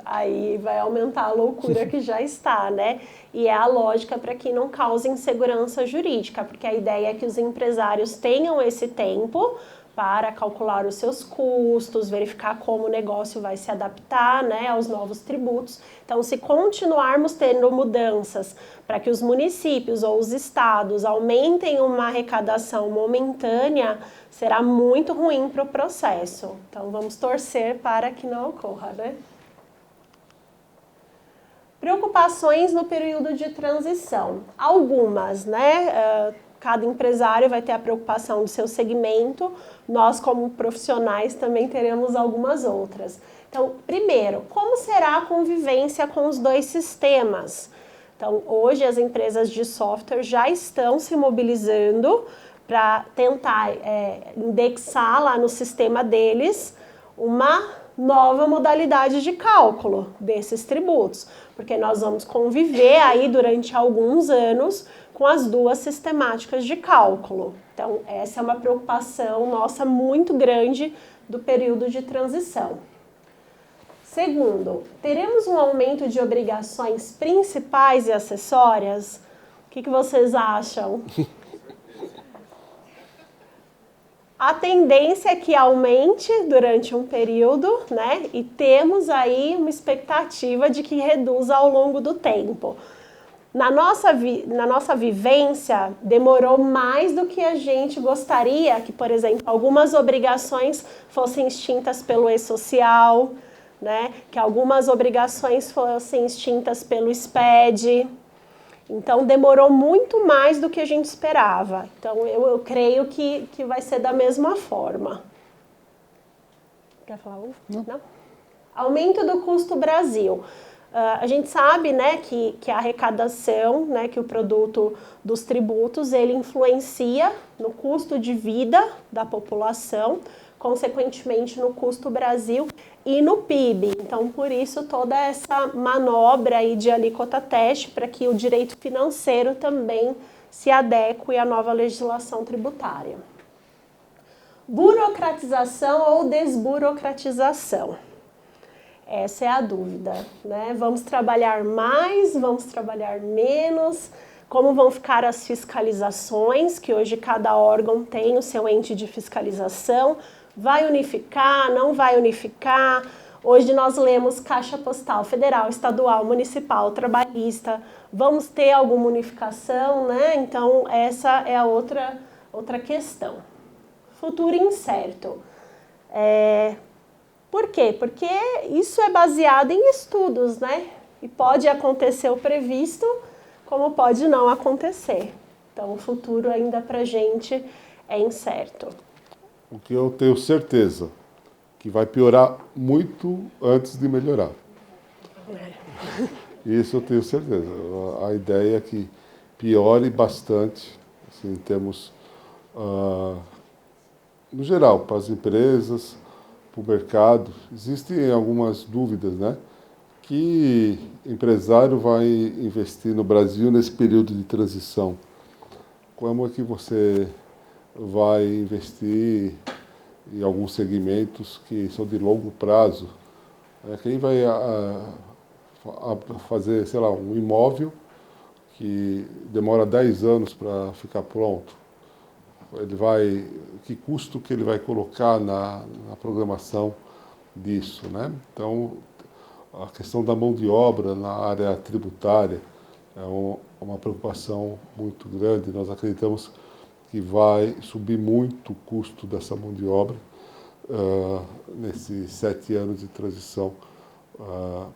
aí vai aumentar a loucura que já está, né? E é a lógica para que não cause insegurança jurídica, porque a ideia é que os empresários tenham esse tempo para calcular os seus custos, verificar como o negócio vai se adaptar, né, aos novos tributos. Então, se continuarmos tendo mudanças para que os municípios ou os estados aumentem uma arrecadação momentânea, será muito ruim para o processo. Então, vamos torcer para que não ocorra, né? Preocupações no período de transição. Algumas, né? Cada empresário vai ter a preocupação do seu segmento, nós como profissionais também teremos algumas outras. Então, primeiro, como será a convivência com os dois sistemas? Então, hoje as empresas de software já estão se mobilizando para tentar indexar lá no sistema deles uma nova modalidade de cálculo desses tributos, porque nós vamos conviver aí durante alguns anos com as duas sistemáticas de cálculo. Então, essa é uma preocupação nossa muito grande do período de transição. Segundo, teremos um aumento de obrigações principais e acessórias? O que vocês acham? A tendência é que aumente durante um período, né? E temos aí uma expectativa de que reduza ao longo do tempo. Na nossa vivência, demorou mais do que a gente gostaria que, por exemplo, algumas obrigações fossem extintas pelo e-social, né? Que algumas obrigações fossem extintas pelo SPED. Então, demorou muito mais do que a gente esperava. Então, eu creio que vai ser da mesma forma. Quer falar um? Não? Aumento do custo Brasil. A gente sabe, né, que a arrecadação, né, que o produto dos tributos, ele influencia no custo de vida da população, consequentemente no custo Brasil e no PIB. Então, por isso, toda essa manobra aí de alíquota teste para que o direito financeiro também se adeque à nova legislação tributária. Burocratização ou desburocratização? Essa é a dúvida, né? Vamos trabalhar mais, vamos trabalhar menos? Como vão ficar as fiscalizações, que hoje cada órgão tem o seu ente de fiscalização? Vai unificar, não vai unificar? Hoje nós lemos Caixa Postal Federal, Estadual, Municipal, Trabalhista. Vamos ter alguma unificação, né? Então, essa é a outra questão. Futuro incerto. Por quê? Porque isso é baseado em estudos, né? E pode acontecer o previsto, como pode não acontecer. Então, o futuro ainda para a gente é incerto. O que eu tenho certeza, que vai piorar muito antes de melhorar. Isso eu tenho certeza. A ideia é que piore bastante, assim, em termos, no geral, para as empresas, para o mercado. Existem algumas dúvidas, né? Que empresário vai investir no Brasil nesse período de transição? Como é que você vai investir em alguns segmentos que são de longo prazo? Quem vai fazer, sei lá, um imóvel que demora 10 anos para ficar pronto? Que custo que ele vai colocar na programação disso, né? Então, a questão da mão de obra na área tributária é uma preocupação muito grande. Nós acreditamos que vai subir muito o custo dessa mão de obra nesses 7 anos de transição.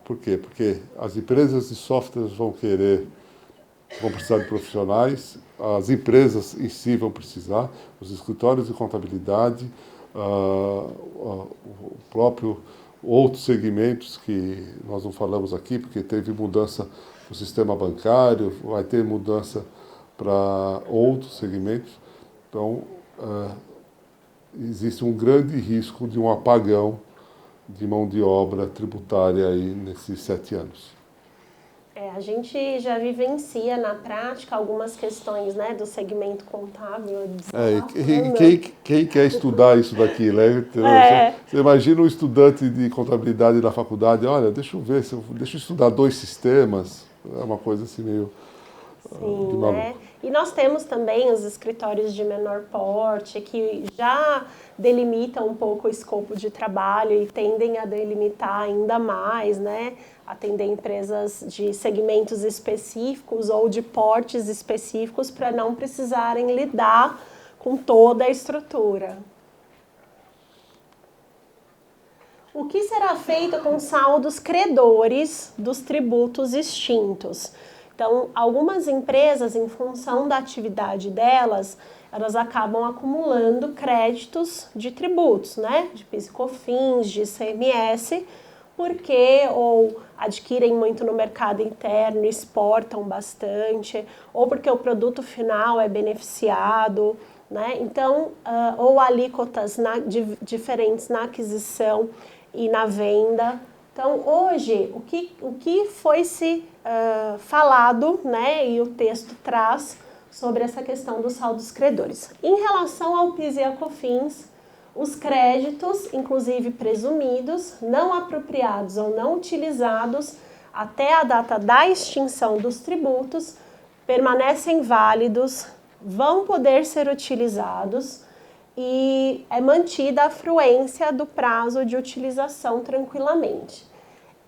Por quê? Porque as empresas de softwares vão precisar de profissionais, as empresas em si vão precisar, os escritórios de contabilidade, o próprio outros segmentos que nós não falamos aqui, porque teve mudança no sistema bancário, vai ter mudança para outros segmentos. Então, existe um grande risco de um apagão de mão de obra tributária aí nesses 7 anos. A gente já vivencia na prática algumas questões, né, do segmento contábil. Quem quer estudar isso daqui, né? Você imagina um estudante de contabilidade na faculdade, olha, deixa eu ver, deixa eu estudar 2 sistemas, é uma coisa assim meio de maluco. Né? E nós temos também os escritórios de menor porte, que já delimitam um pouco o escopo de trabalho e tendem a delimitar ainda mais, né? Atender empresas de segmentos específicos ou de portes específicos para não precisarem lidar com toda a estrutura. O que será feito com saldos credores dos tributos extintos? Então, algumas empresas, em função da atividade delas, elas acabam acumulando créditos de tributos, né? De PIS e COFINS, de ICMS, porque ou adquirem muito no mercado interno, exportam bastante, ou porque o produto final é beneficiado, né? Então, ou alíquotas diferentes na aquisição e na venda. Então, hoje, o que foi se falado, né, e o texto traz sobre essa questão dos saldos credores. Em relação ao PIS e a COFINS, os créditos, inclusive presumidos, não apropriados ou não utilizados até a data da extinção dos tributos, permanecem válidos, vão poder ser utilizados e é mantida a fluência do prazo de utilização tranquilamente.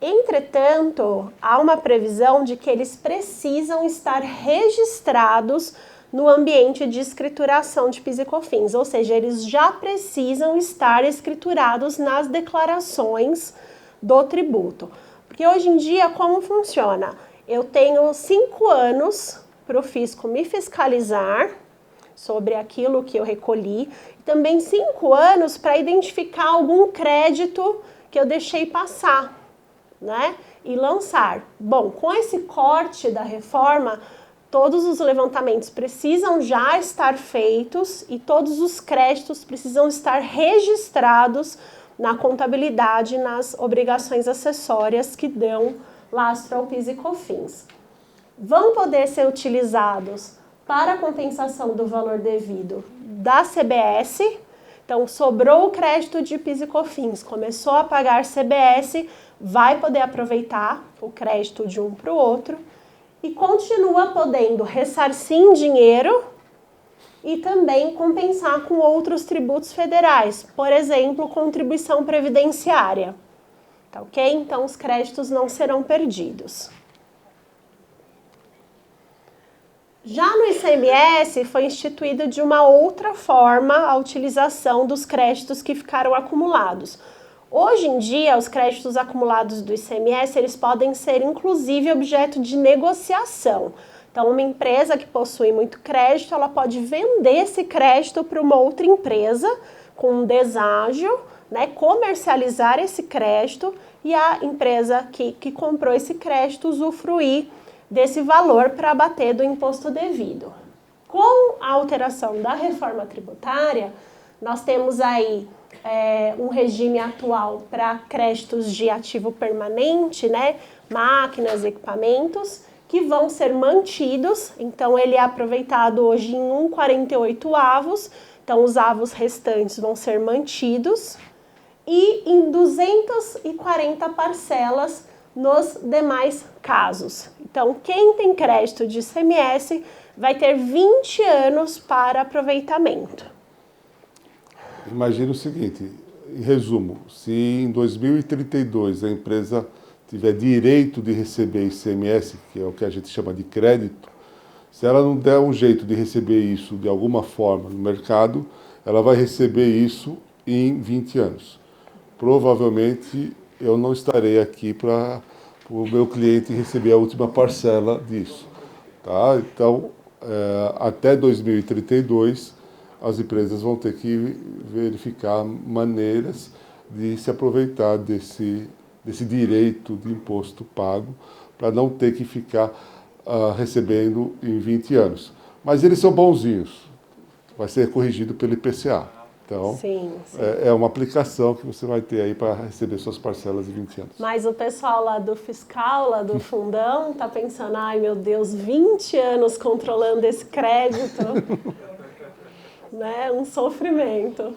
Entretanto, há uma previsão de que eles precisam estar registrados no ambiente de escrituração de PIS e COFINS, ou seja, eles já precisam estar escriturados nas declarações do tributo. Porque hoje em dia, como funciona? Eu tenho 5 anos para o fisco me fiscalizar sobre aquilo que eu recolhi, e também 5 anos para identificar algum crédito que eu deixei passar, né? E lançar. Bom, com esse corte da reforma, todos os levantamentos precisam já estar feitos e todos os créditos precisam estar registrados na contabilidade, nas obrigações acessórias que dão lastro ao PIS e COFINS. Vão poder ser utilizados para a compensação do valor devido da CBS. Então, sobrou o crédito de PIS e COFINS, começou a pagar CBS, vai poder aproveitar o crédito de um para o outro e continua podendo ressarcir em dinheiro e também compensar com outros tributos federais, por exemplo, contribuição previdenciária. Tá ok? Então, os créditos não serão perdidos. Já no ICMS, foi instituída de uma outra forma a utilização dos créditos que ficaram acumulados. Hoje em dia, os créditos acumulados do ICMS, eles podem ser, inclusive, objeto de negociação. Então, uma empresa que possui muito crédito, ela pode vender esse crédito para uma outra empresa com um deságio, né, comercializar esse crédito e a empresa que comprou esse crédito usufruir desse valor para abater do imposto devido. Com a alteração da reforma tributária, nós temos aí um regime atual para créditos de ativo permanente, né, máquinas, equipamentos, que vão ser mantidos. Então, ele é aproveitado hoje em 1,48 avos, então os avos restantes vão ser mantidos, e em 240 parcelas nos demais casos. Então, quem tem crédito de ICMS vai ter 20 anos para aproveitamento. Imagina o seguinte, em resumo, se em 2032 a empresa tiver direito de receber ICMS, que é o que a gente chama de crédito, se ela não der um jeito de receber isso de alguma forma no mercado, ela vai receber isso em 20 anos. Provavelmente eu não estarei aqui para o meu cliente receber a última parcela disso. Tá? Então, até 2032, as empresas vão ter que verificar maneiras de se aproveitar desse direito de imposto pago para não ter que ficar recebendo em 20 anos. Mas eles são bonzinhos, vai ser corrigido pelo IPCA. Então, sim. é uma aplicação que você vai ter aí para receber suas parcelas de 20 anos. Mas o pessoal lá do fiscal, lá do fundão, tá pensando, ai meu Deus, 20 anos controlando esse crédito, né? Um sofrimento.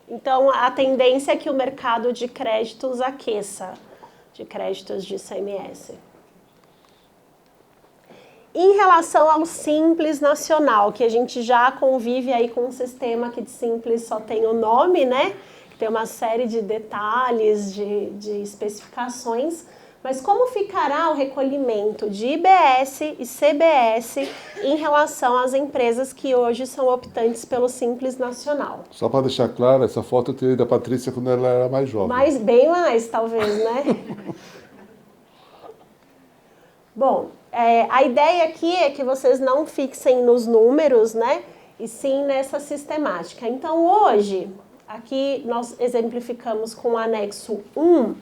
Então, a tendência é que o mercado de créditos aqueça, de créditos de ICMS. Em relação ao Simples Nacional, que a gente já convive aí com um sistema que de Simples só tem o nome, né? Tem uma série de detalhes, de especificações, mas como ficará o recolhimento de IBS e CBS em relação às empresas que hoje são optantes pelo Simples Nacional? Só para deixar claro, essa foto eu tirei da Patrícia quando ela era mais jovem. Mas bem mais, talvez, né? Bom, a ideia aqui é que vocês não fixem nos números, né? E sim nessa sistemática. Então, hoje, aqui nós exemplificamos com o anexo 1,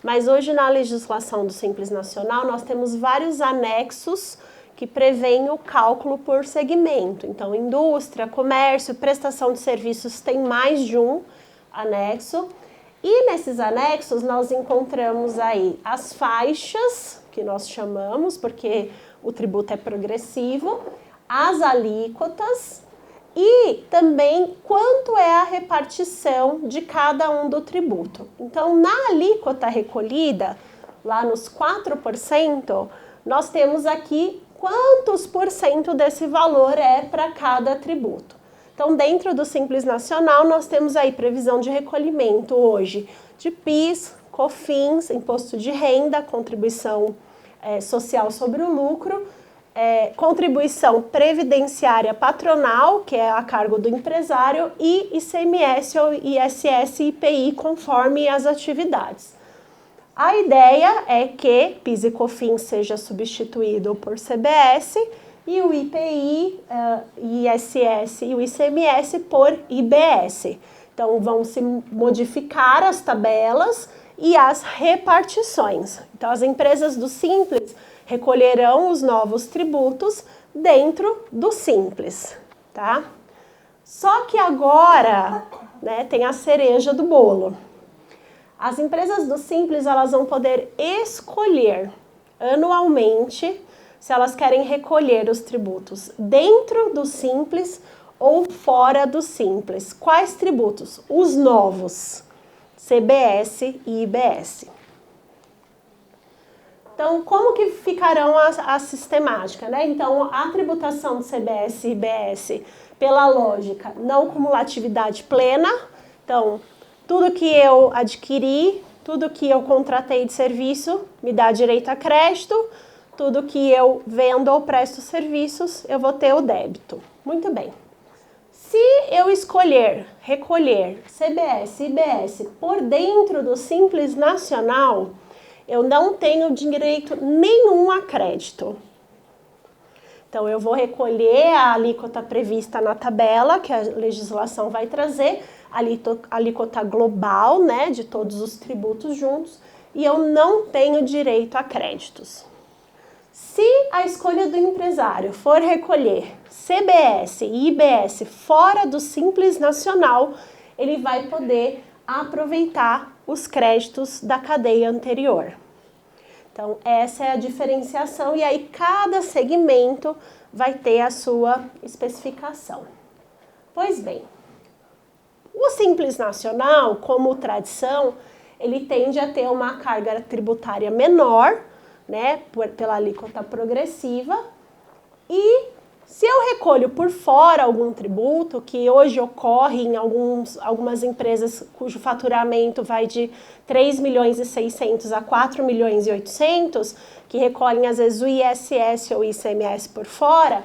mas hoje na legislação do Simples Nacional nós temos vários anexos que prevêem o cálculo por segmento. Então, indústria, comércio, prestação de serviços tem mais de um anexo. E nesses anexos nós encontramos aí as faixas, que nós chamamos, porque o tributo é progressivo, as alíquotas e também quanto é a repartição de cada um do tributo. Então, na alíquota recolhida, lá nos 4%, nós temos aqui quantos por cento desse valor é para cada tributo. Então, dentro do Simples Nacional, nós temos aí previsão de recolhimento hoje de PIS, COFINS, imposto de renda, contribuição social sobre o lucro, contribuição previdenciária patronal, que é a cargo do empresário, e ICMS ou ISS e IPI, conforme as atividades. A ideia é que PIS e COFINS seja substituído por CBS e o IPI, ISS e o ICMS por IBS. Então, vão se modificar as tabelas e as repartições. Então, as empresas do Simples recolherão os novos tributos dentro do Simples, tá? Só que agora, né, tem a cereja do bolo. As empresas do Simples, elas vão poder escolher anualmente se elas querem recolher os tributos dentro do Simples ou fora do Simples. Quais tributos? Os novos, CBS e IBS. Então, como que ficarão a sistemática, né? Então, a tributação do CBS e IBS, pela lógica, não cumulatividade plena. Então, tudo que eu adquiri, tudo que eu contratei de serviço, me dá direito a crédito. Tudo que eu vendo ou presto serviços, eu vou ter o débito. Muito bem. Se eu escolher recolher CBS e IBS por dentro do Simples Nacional, eu não tenho direito nenhum a crédito. Então, eu vou recolher a alíquota prevista na tabela, que a legislação vai trazer, a alíquota global, né, de todos os tributos juntos, e eu não tenho direito a créditos. Se a escolha do empresário for recolher CBS e IBS fora do Simples Nacional, ele vai poder aproveitar os créditos da cadeia anterior. Então, essa é a diferenciação e aí cada segmento vai ter a sua especificação. Pois bem, o Simples Nacional, como tradição, ele tende a ter uma carga tributária menor, né, pela alíquota progressiva, e se eu recolho por fora algum tributo, que hoje ocorre em algumas empresas cujo faturamento vai de 3 milhões e 600 a 4 milhões e 800, que recolhem às vezes o ISS ou ICMS por fora,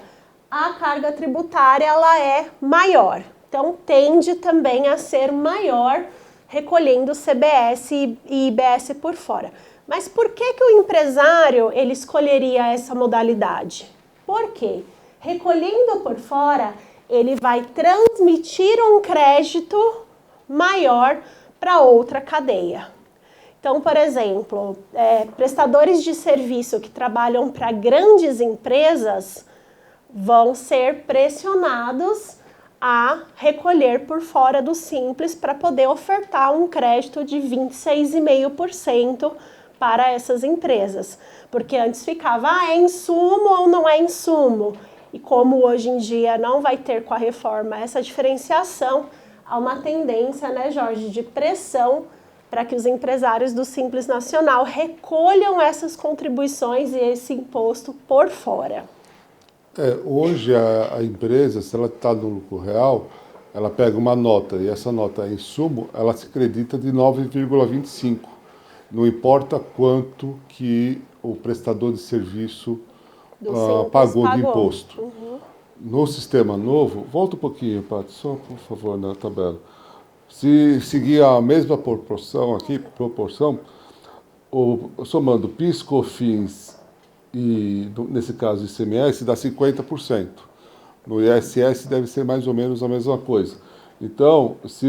a carga tributária ela é maior. Então, tende também a ser maior recolhendo CBS e IBS por fora. Mas por que o empresário ele escolheria essa modalidade? Por quê? Recolhendo por fora, ele vai transmitir um crédito maior para outra cadeia. Então, por exemplo, prestadores de serviço que trabalham para grandes empresas vão ser pressionados a recolher por fora do Simples para poder ofertar um crédito de 26,5% para essas empresas. Porque antes ficava, é insumo ou não é insumo? E como hoje em dia não vai ter com a reforma essa diferenciação, há uma tendência, né, Jorge, de pressão para que os empresários do Simples Nacional recolham essas contribuições e esse imposto por fora. Hoje a empresa, se ela está no lucro real, ela pega uma nota e essa nota é insumo, ela se acredita de 9,25. Não importa quanto que o prestador de serviço pagou de imposto. Uhum. No sistema novo, volta um pouquinho, Paty, só por favor na tabela. Se seguir a mesma proporção aqui, somando PIS, COFINS e, nesse caso, ICMS, dá 50%. No ISS deve ser mais ou menos a mesma coisa. Então, se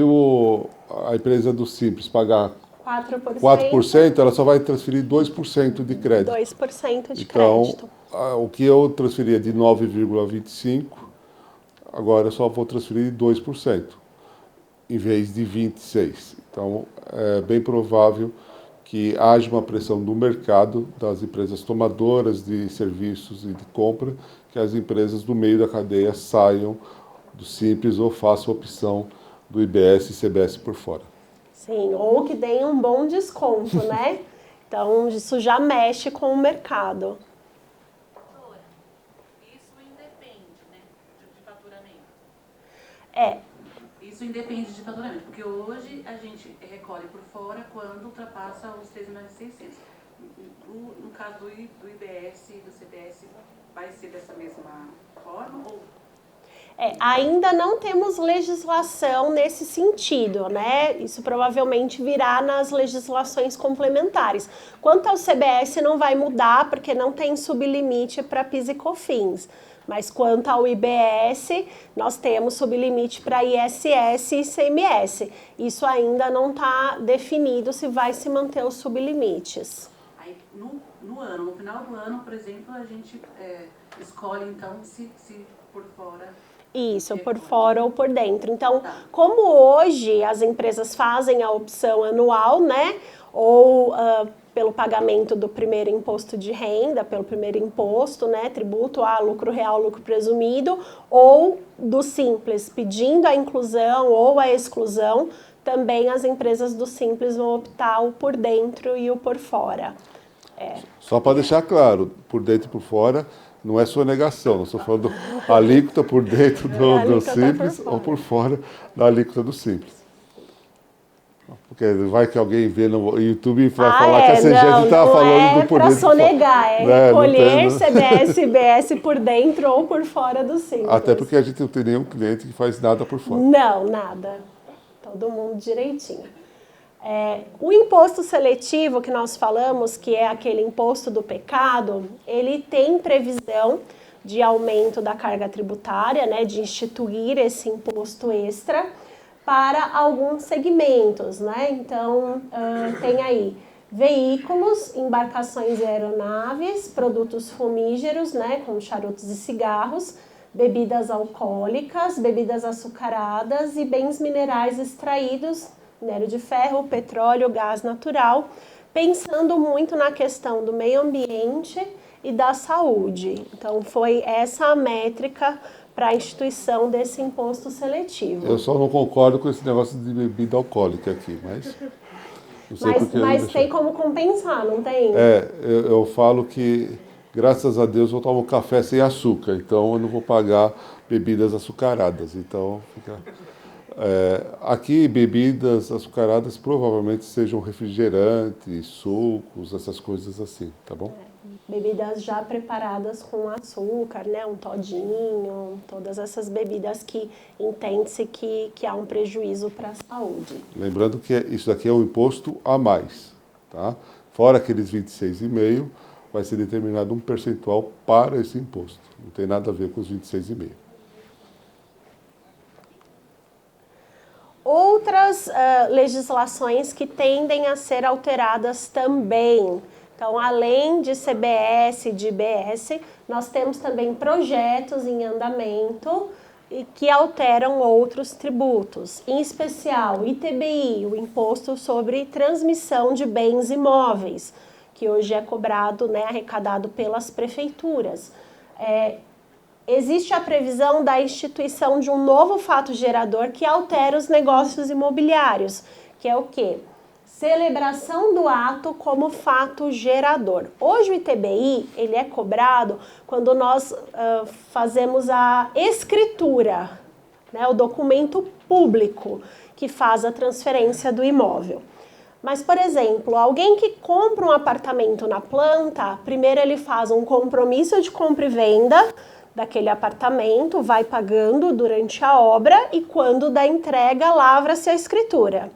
a empresa do Simples pagar 4%, ela só vai transferir 2% de crédito. 2% de Então, crédito. o que eu transferia de 9,25%, agora eu só vou transferir 2%, em vez de 26%. Então, é bem provável que haja uma pressão no mercado das empresas tomadoras de serviços e de compra, que as empresas do meio da cadeia saiam do Simples ou façam a opção do IBS e CBS por fora. Sim, ou que deem um bom desconto, né? Então, isso já mexe com o mercado. Isso independe, né, de faturamento? Isso independe de faturamento, porque hoje a gente recolhe por fora quando ultrapassa os 3.600. No caso do IBS e do CBS, vai ser dessa mesma forma? Ou... Ainda não temos legislação nesse sentido, né? Isso provavelmente virá nas legislações complementares. Quanto ao CBS não vai mudar, porque não tem sublimite para PIS e COFINS. Mas quanto ao IBS, nós temos sublimite para ISS e ICMS. Isso ainda não está definido se vai se manter os sublimites. Aí, no final do ano, por exemplo, a gente escolhe, então, se por fora... Isso, por fora ou por dentro. Então, como hoje as empresas fazem a opção anual, né? Ou pelo pagamento do primeiro imposto de renda, pelo primeiro imposto, né? Tributo a lucro real, lucro presumido, ou do Simples, pedindo a inclusão ou a exclusão, também as empresas do Simples vão optar o por dentro e o por fora. Só para deixar claro, por dentro e por fora, não é sonegação, nós estamos falando alíquota por dentro do Simples ou por fora da alíquota do Simples. Porque vai que alguém vê no YouTube e vai falar que a CGED estava falando do por dentro. Não é para sonegar, recolher CBS e IBS por dentro ou por fora do Simples. Até porque a gente não tem nenhum cliente que faz nada por fora. Não, nada. Todo mundo direitinho. O imposto seletivo que nós falamos, que é aquele imposto do pecado, ele tem previsão de aumento da carga tributária, né, de instituir esse imposto extra para alguns segmentos, né? Então, tem aí veículos, embarcações e aeronaves, produtos fumígeros, né, como charutos e cigarros, bebidas alcoólicas, bebidas açucaradas e bens minerais extraídos, minério de ferro, petróleo, gás natural, pensando muito na questão do meio ambiente e da saúde. Então, foi essa a métrica para a instituição desse imposto seletivo. Eu só não concordo com esse negócio de bebida alcoólica aqui, mas... Não sei mas tem como compensar, não tem? Eu falo que, graças a Deus, eu tomo café sem açúcar, então eu não vou pagar bebidas açucaradas. Então, aqui, bebidas açucaradas provavelmente sejam refrigerantes, sucos, essas coisas assim, tá bom? Bebidas já preparadas com açúcar, né? Um todinho, todas essas bebidas que entende-se que há um prejuízo para a saúde. Lembrando que isso daqui é um imposto a mais, tá? Fora aqueles 26,5%, vai ser determinado um percentual para esse imposto. Não tem nada a ver com os 26,5%. Outras legislações que tendem a ser alteradas também. Então, além de CBS e de IBS, nós temos também projetos em andamento e que alteram outros tributos, em especial o ITBI, o Imposto sobre Transmissão de Bens Imóveis, que hoje é cobrado, né, arrecadado pelas prefeituras. Existe a previsão da instituição de um novo fato gerador que altera os negócios imobiliários, que é o quê? Celebração do ato como fato gerador. Hoje o ITBI, ele é cobrado quando nós fazemos a escritura, né, o documento público que faz a transferência do imóvel. Mas, por exemplo, alguém que compra um apartamento na planta, primeiro ele faz um compromisso de compra e venda daquele apartamento, vai pagando durante a obra e quando da entrega, lavra-se a escritura.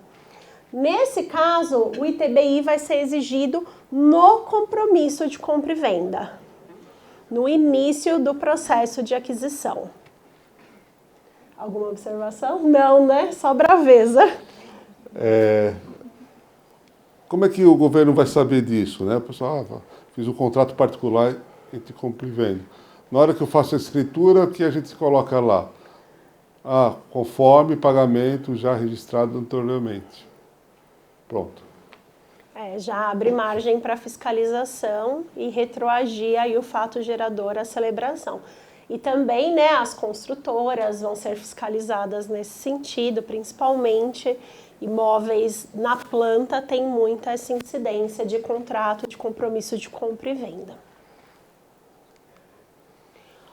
Nesse caso, o ITBI vai ser exigido no compromisso de compra e venda, no início do processo de aquisição. Alguma observação? Não, né? Só braveza. Como é que o governo vai saber disso, né? O pessoal, fiz um contrato particular entre compra e venda. Na hora que eu faço a escritura, o que a gente coloca lá? Conforme pagamento já registrado anteriormente. Pronto. Já abre margem para fiscalização e retroagir aí o fato gerador à celebração. E também, né, as construtoras vão ser fiscalizadas nesse sentido, principalmente imóveis na planta tem muita essa incidência de contrato de compromisso de compra e venda.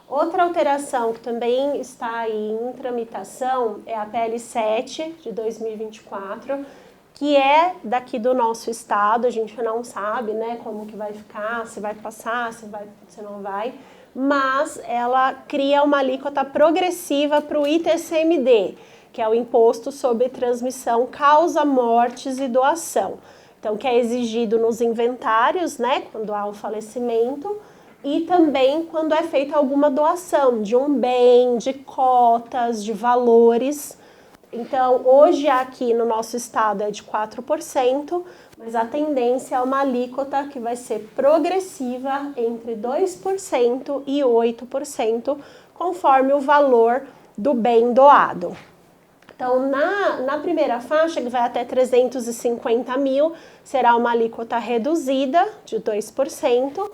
Outra alteração que também está aí em tramitação é a PL 7 de 2024, que é daqui do nosso estado. A gente não sabe, né, como que vai ficar, se vai passar, se não vai, mas ela cria uma alíquota progressiva para o ITCMD, que é o Imposto sobre Transmissão, Causa, Mortes e Doação. Então, que é exigido nos inventários, né, quando há o falecimento, e também quando é feita alguma doação de um bem, de cotas, de valores. Então, hoje aqui no nosso estado é de 4%, mas a tendência é uma alíquota que vai ser progressiva entre 2% e 8%, conforme o valor do bem doado. Então, na primeira faixa, que vai até 350 mil, será uma alíquota reduzida de 2%,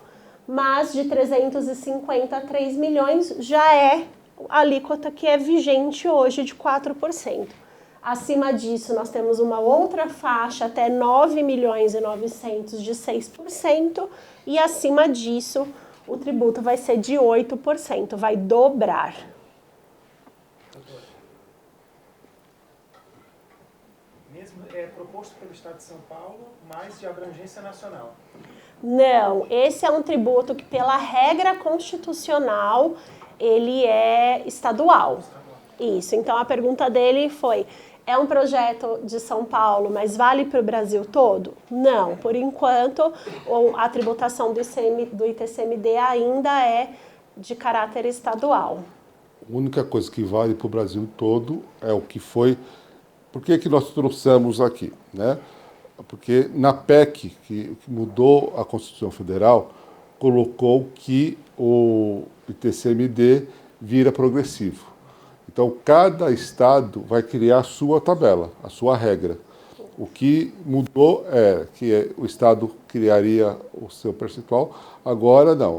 mas de 350 a 3 milhões já é a alíquota que é vigente hoje de 4%. Acima disso, nós temos uma outra faixa até 9 milhões e 900 de 6%, e acima disso, o tributo vai ser de 8%, vai dobrar. Mesmo é proposto pelo Estado de São Paulo, mas de abrangência nacional. Não, esse é um tributo que, pela regra constitucional, ele é estadual. Isso, então a pergunta dele foi, é um projeto de São Paulo, mas vale para o Brasil todo? Não, por enquanto a tributação do ITCMD ainda é de caráter estadual. A única coisa que vale para o Brasil todo é o que foi... Por que nós trouxemos aqui, né? Porque na PEC, que mudou a Constituição Federal, colocou que o ITCMD vira progressivo. Então, cada estado vai criar a sua tabela, a sua regra. O que mudou é que o estado criaria o seu percentual, agora não.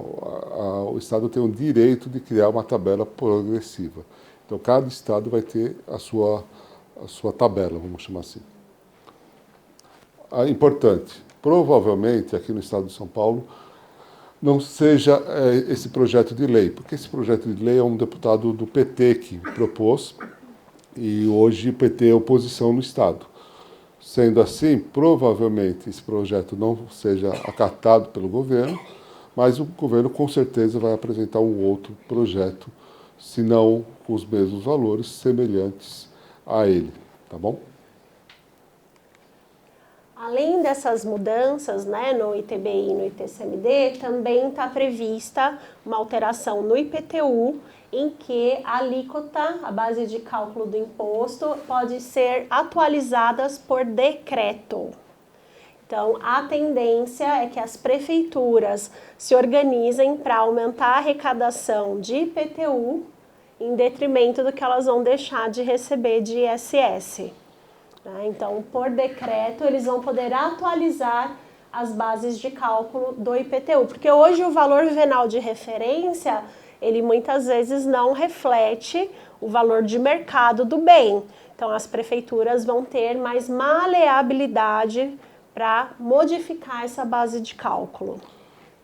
O estado tem o direito de criar uma tabela progressiva. Então, cada estado vai ter a sua tabela, vamos chamar assim. Importante, provavelmente aqui no estado de São Paulo não seja esse projeto de lei, porque esse projeto de lei é um deputado do PT que propôs e hoje o PT é oposição no estado. Sendo assim, provavelmente esse projeto não seja acatado pelo governo, mas o governo com certeza vai apresentar um outro projeto, se não com os mesmos valores, semelhantes a ele, tá bom? Além dessas mudanças, né, no ITBI e no ITCMD, também está prevista uma alteração no IPTU, em que a alíquota, a base de cálculo do imposto, pode ser atualizadas por decreto. Então, a tendência é que as prefeituras se organizem para aumentar a arrecadação de IPTU, em detrimento do que elas vão deixar de receber de ISS. Né? Então, por decreto, eles vão poder atualizar as bases de cálculo do IPTU, porque hoje o valor venal de referência, ele muitas vezes não reflete o valor de mercado do bem. Então, as prefeituras vão ter mais maleabilidade para modificar essa base de cálculo.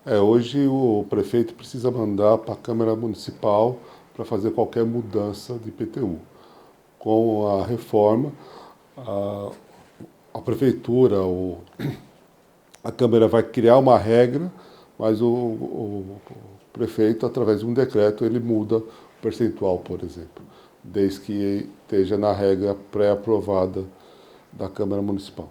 Hoje o prefeito precisa mandar para a Câmara Municipal para fazer qualquer mudança de IPTU. Com a reforma, a prefeitura, a Câmara vai criar uma regra, mas o prefeito, através de um decreto, ele muda o percentual, por exemplo, desde que esteja na regra pré-aprovada da Câmara Municipal.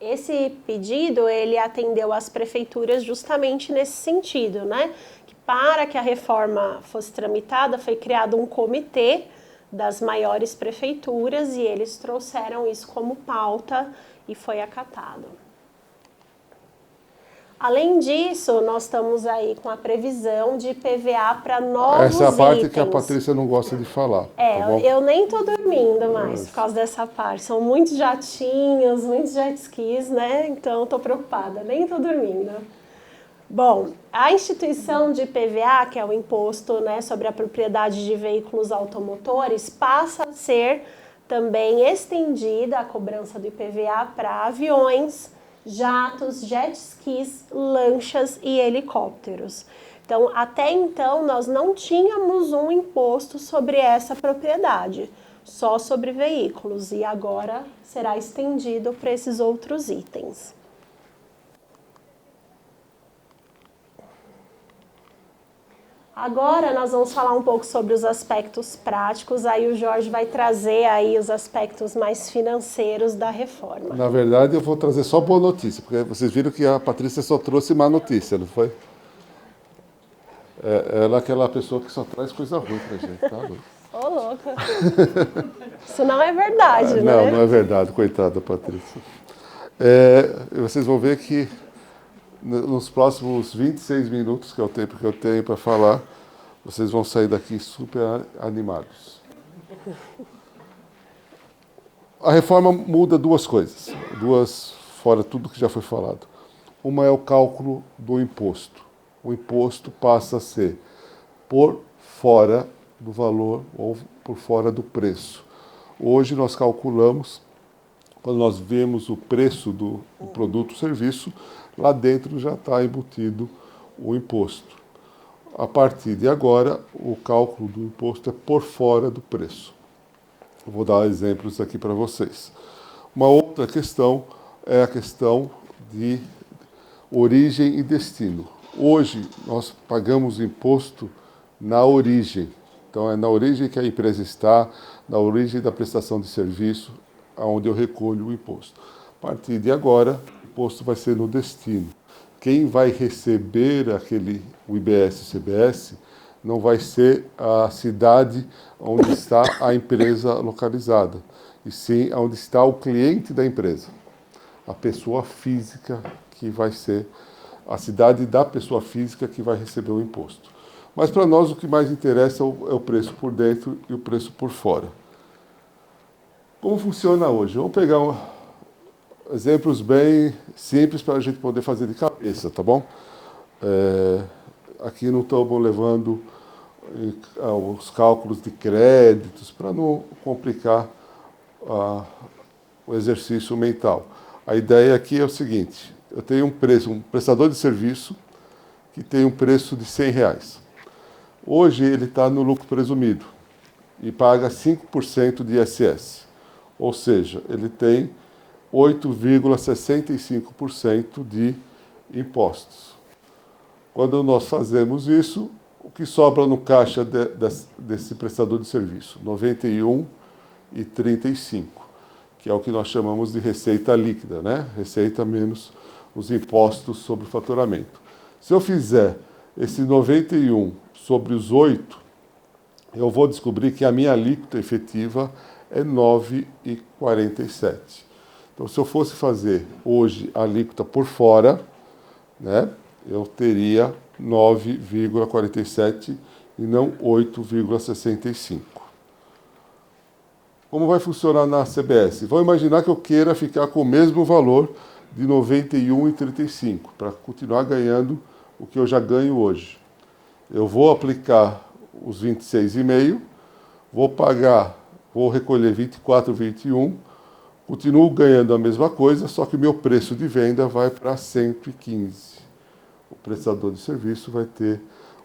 Esse pedido, ele atendeu às prefeituras justamente nesse sentido, né? Que para que a reforma fosse tramitada, foi criado um comitê das maiores prefeituras e eles trouxeram isso como pauta e foi acatado. Além disso, nós estamos aí com a previsão de PVA para novos itens. Essa é a parte que a Patrícia não gosta de falar. Tá eu nem tô dormindo mais por causa dessa parte. São muitos jatinhos, muitos jet skis, né? Então, tô preocupada, nem tô dormindo. Bom, a instituição de PVA, que é o imposto, né, sobre a propriedade de veículos automotores, passa a ser também estendida a cobrança do IPVA para aviões, jatos, jet skis, lanchas e helicópteros. Então, até então, nós não tínhamos um imposto sobre essa propriedade, só sobre veículos, e agora será estendido para esses outros itens. Agora nós vamos falar um pouco sobre os aspectos práticos, aí o Jorge vai trazer aí os aspectos mais financeiros da reforma. Na verdade, eu vou trazer só boa notícia, porque vocês viram que a Patrícia só trouxe má notícia, não foi? Ela é aquela pessoa que só traz coisa ruim pra gente, tá? Ô, louca! Isso não é verdade, né? Não, não é verdade, coitada da Patrícia. Vocês vão ver que nos próximos 26 minutos, que é o tempo que eu tenho para falar, vocês vão sair daqui super animados. A reforma muda duas coisas, fora tudo que já foi falado. Uma é o cálculo do imposto. O imposto passa a ser por fora do valor ou por fora do preço. Hoje nós calculamos, quando nós vemos o preço do produto ou serviço, lá dentro já está embutido o imposto. A partir de agora, o cálculo do imposto é por fora do preço. Eu vou dar exemplos aqui para vocês. Uma outra questão é a questão de origem e destino. Hoje, nós pagamos imposto na origem. Então, é na origem que a empresa está, na origem da prestação de serviço, onde eu recolho o imposto. A partir de agora, o imposto vai ser no destino. Quem vai receber o IBS e CBS não vai ser a cidade onde está a empresa localizada, e sim onde está o cliente da empresa, a pessoa física que vai ser, a cidade da pessoa física que vai receber o imposto. Mas para nós o que mais interessa é o preço por dentro e o preço por fora. Como funciona hoje? Vamos pegar exemplos bem simples para a gente poder fazer de cabeça, tá bom? Aqui não estamos levando os cálculos de créditos para não complicar o exercício mental. A ideia aqui é o seguinte: eu tenho um prestador de serviço que tem um preço de R$100. Hoje ele está no lucro presumido e paga 5% de ISS, ou seja, ele tem 8,65% de impostos. Quando nós fazemos isso, o que sobra no caixa desse prestador de serviço? R$ 91,35, que é o que nós chamamos de receita líquida, né? Receita menos os impostos sobre o faturamento. Se eu fizer esse 91 sobre os 8, eu vou descobrir que a minha alíquota efetiva é 9,47. Então, se eu fosse fazer hoje a alíquota por fora, né, eu teria 9,47 em e não 8,65. Como vai funcionar na CBS? Vamos imaginar que eu queira ficar com o mesmo valor de 91,35 para continuar ganhando o que eu já ganho hoje. Eu vou aplicar os 26,5, vou recolher 24,21, continuo ganhando a mesma coisa, só que o meu preço de venda vai para 115. O prestador de serviço vai ter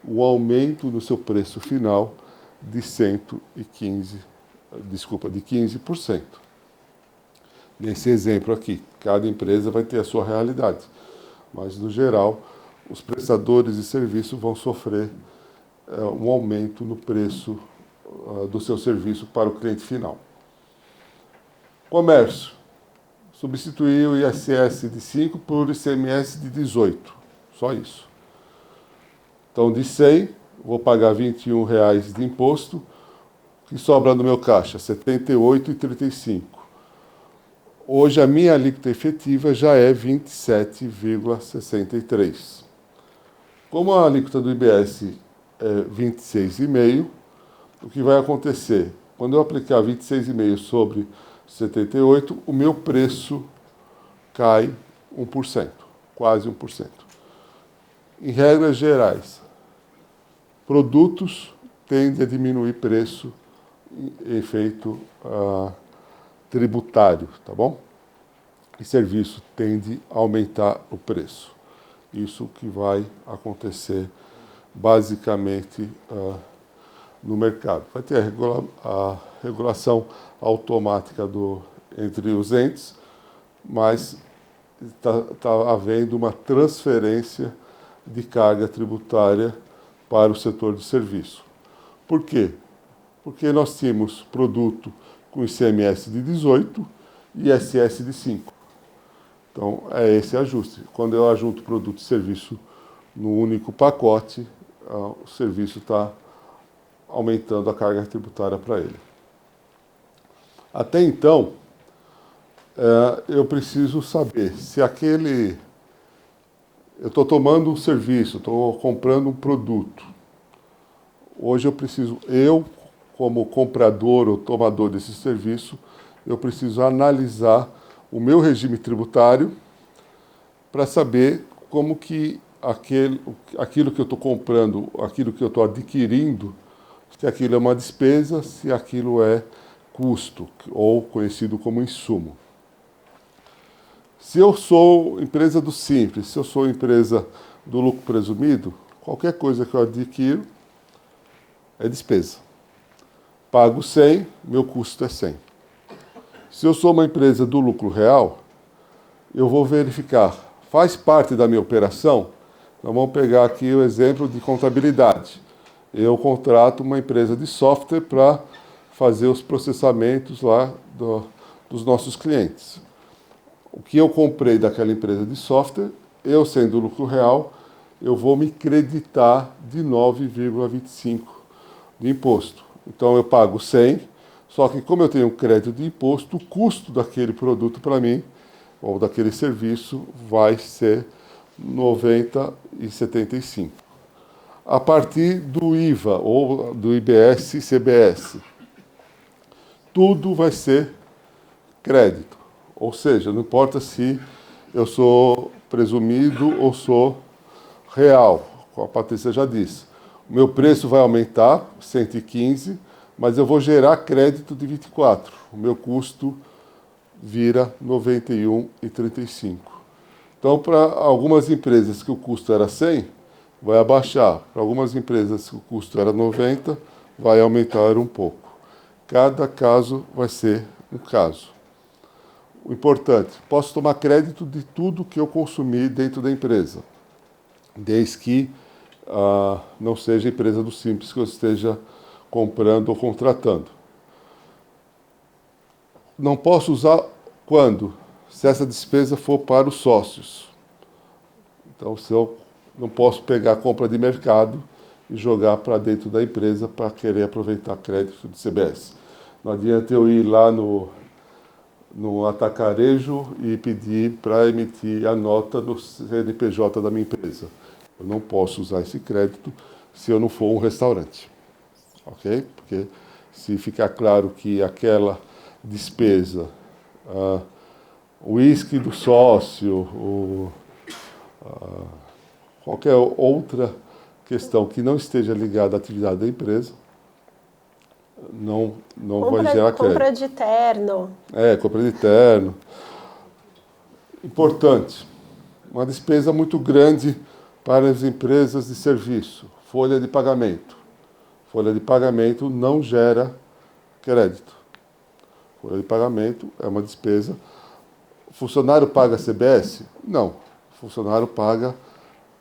um aumento no seu preço final de 15%. Nesse exemplo aqui, cada empresa vai ter a sua realidade, mas no geral, os prestadores de serviço vão sofrer um aumento no preço do seu serviço para o cliente final. Comércio. Substituir o ISS de 5 por ICMS de 18. Só isso. Então, de 100, vou pagar R$ 21,00 de imposto. O que sobra no meu caixa? R$ 78,35. Hoje, a minha alíquota efetiva já é 27,63. Como a alíquota do IBS é 26,5, o que vai acontecer? Quando eu aplicar 26,5 sobre 78, o meu preço cai 1%, quase 1%. Em regras gerais, produtos tendem a diminuir preço em efeito tributário, tá bom? E serviço tende a aumentar o preço. Isso que vai acontecer basicamente no mercado. Vai ter a regulação automática entre os entes, mas está havendo uma transferência de carga tributária para o setor de serviço. Por quê? Porque nós tínhamos produto com ICMS de 18 e ISS de 5. Então, é esse ajuste. Quando eu ajunto produto e serviço no único pacote, o serviço está aumentando a carga tributária para ele. Até então, eu preciso saber se eu estou tomando um serviço, estou comprando um produto. Hoje eu como comprador ou tomador desse serviço, eu preciso analisar o meu regime tributário para saber como que aquilo que eu estou comprando, aquilo que eu estou adquirindo, se aquilo é uma despesa, se aquilo é custo, ou conhecido como insumo. Se eu sou empresa do Simples, se eu sou empresa do lucro presumido, qualquer coisa que eu adquiro é despesa. Pago 100, meu custo é 100. Se eu sou uma empresa do lucro real, eu vou verificar, faz parte da minha operação? Então vamos pegar aqui o exemplo de contabilidade. Eu contrato uma empresa de software para fazer os processamentos lá dos nossos clientes. O que eu comprei daquela empresa de software, eu sendo lucro real, eu vou me creditar de 9,25 de imposto. Então eu pago 100, só que como eu tenho um crédito de imposto, o custo daquele produto para mim, ou daquele serviço, vai ser 90,75. A partir do IVA ou do IBS e CBS, tudo vai ser crédito. Ou seja, não importa se eu sou presumido ou sou real, como a Patrícia já disse. O meu preço vai aumentar, 115, mas eu vou gerar crédito de 24. O meu custo vira 91,35. Então, para algumas empresas que o custo era 100, vai abaixar. Para algumas empresas que o custo era 90, vai aumentar um pouco. Cada caso vai ser um caso. O importante, posso tomar crédito de tudo que eu consumi dentro da empresa, desde que não seja empresa do Simples que eu esteja comprando ou contratando. Não posso usar quando? Se essa despesa for para os sócios. Então, se eu não posso pegar a compra de mercado e jogar para dentro da empresa para querer aproveitar crédito de CBS. Não adianta eu ir lá no atacarejo e pedir para emitir a nota no CNPJ da minha empresa. Eu não posso usar esse crédito se eu não for um restaurante. ok? Porque se ficar claro que aquela despesa, o uísque do sócio, qualquer outra questão que não esteja ligada à atividade da empresa, não vai gerar crédito. Compra de terno. Compra de terno. Importante, uma despesa muito grande para as empresas de serviço, folha de pagamento. Folha de pagamento não gera crédito. Folha de pagamento é uma despesa. O funcionário paga CBS? Não. O funcionário paga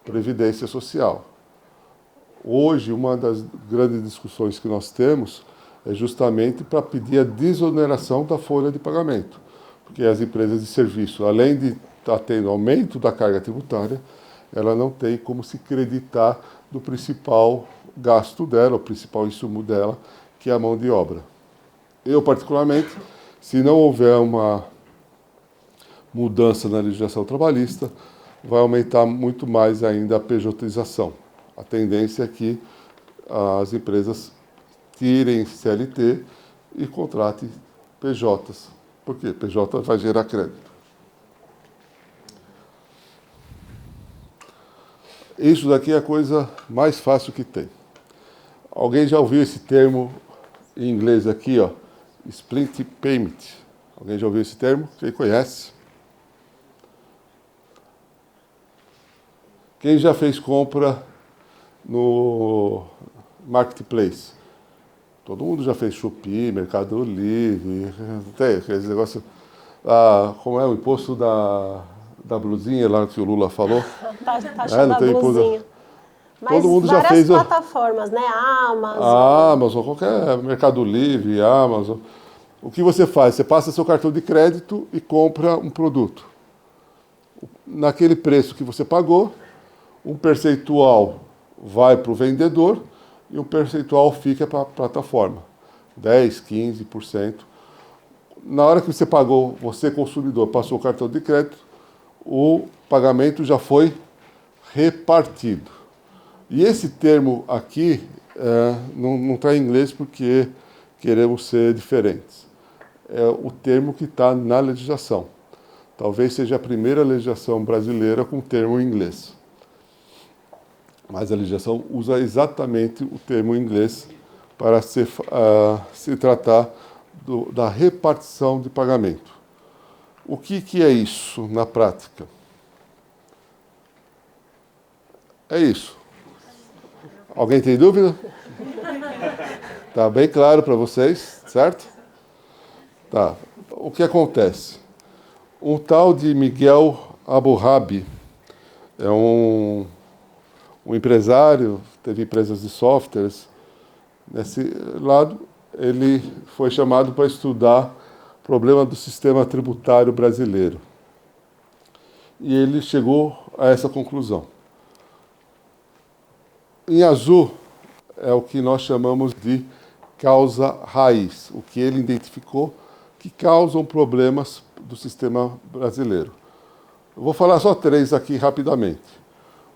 Previdência Social. Hoje, uma das grandes discussões que nós temos é justamente para pedir a desoneração da folha de pagamento. Porque as empresas de serviço, além de estar tendo aumento da carga tributária, ela não tem como se creditar do principal gasto dela, o principal insumo dela, que é a mão de obra. Eu, particularmente, se não houver uma mudança na legislação trabalhista, vai aumentar muito mais ainda a pejotização. A tendência é que as empresas tirem CLT e contratem PJs. Por quê? PJ vai gerar crédito. Isso daqui é a coisa mais fácil que tem. Alguém já ouviu esse termo em inglês aqui, ó? Split payment. Alguém já ouviu esse termo? Quem conhece? Quem já fez compra no Marketplace? Todo mundo já fez Shopee, Mercado Livre, tem aqueles negócios. Como é o imposto da blusinha lá que o Lula falou? Taxa da blusinha. Mas todo mundo já várias fez plataformas, né? Amazon, qualquer Mercado Livre, Amazon. O que você faz? Você passa seu cartão de crédito e compra um produto. Naquele preço que você pagou, um percentual vai para o vendedor e um percentual fica para a plataforma. 10%, 15%. Na hora que você pagou, você consumidor passou o cartão de crédito, o pagamento já foi repartido. E esse termo aqui não está em inglês porque queremos ser diferentes. É o termo que está na legislação. Talvez seja a primeira legislação brasileira com termo em inglês. Mas a legislação usa exatamente o termo em inglês para se tratar da repartição de pagamento. O que é isso na prática? É isso. Alguém tem dúvida? Tá bem claro para vocês, certo? Tá. O que acontece? Um tal de Miguel Abuhabi é um empresário, teve empresas de softwares. Nesse lado, ele foi chamado para estudar o problema do sistema tributário brasileiro. E ele chegou a essa conclusão. Em azul é o que nós chamamos de causa raiz, o que ele identificou que causam problemas do sistema brasileiro. Eu vou falar só 3 aqui rapidamente.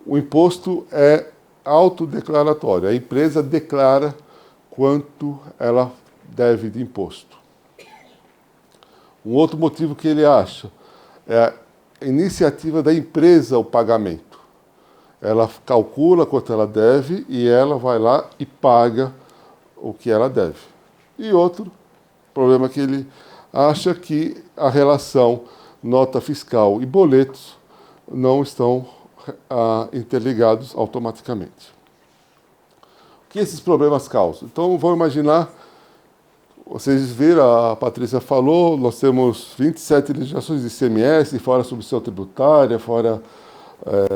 O imposto é autodeclaratório, a empresa declara quanto ela deve de imposto. Um outro motivo que ele acha é a iniciativa da empresa o pagamento. Ela calcula quanto ela deve e ela vai lá e paga o que ela deve. E outro problema que ele acha que a relação nota fiscal e boletos não estão interligados automaticamente. O que esses problemas causam? Então, vamos imaginar, vocês viram, a Patrícia falou, nós temos 27 legislações de ICMS, fora substituição tributária, fora...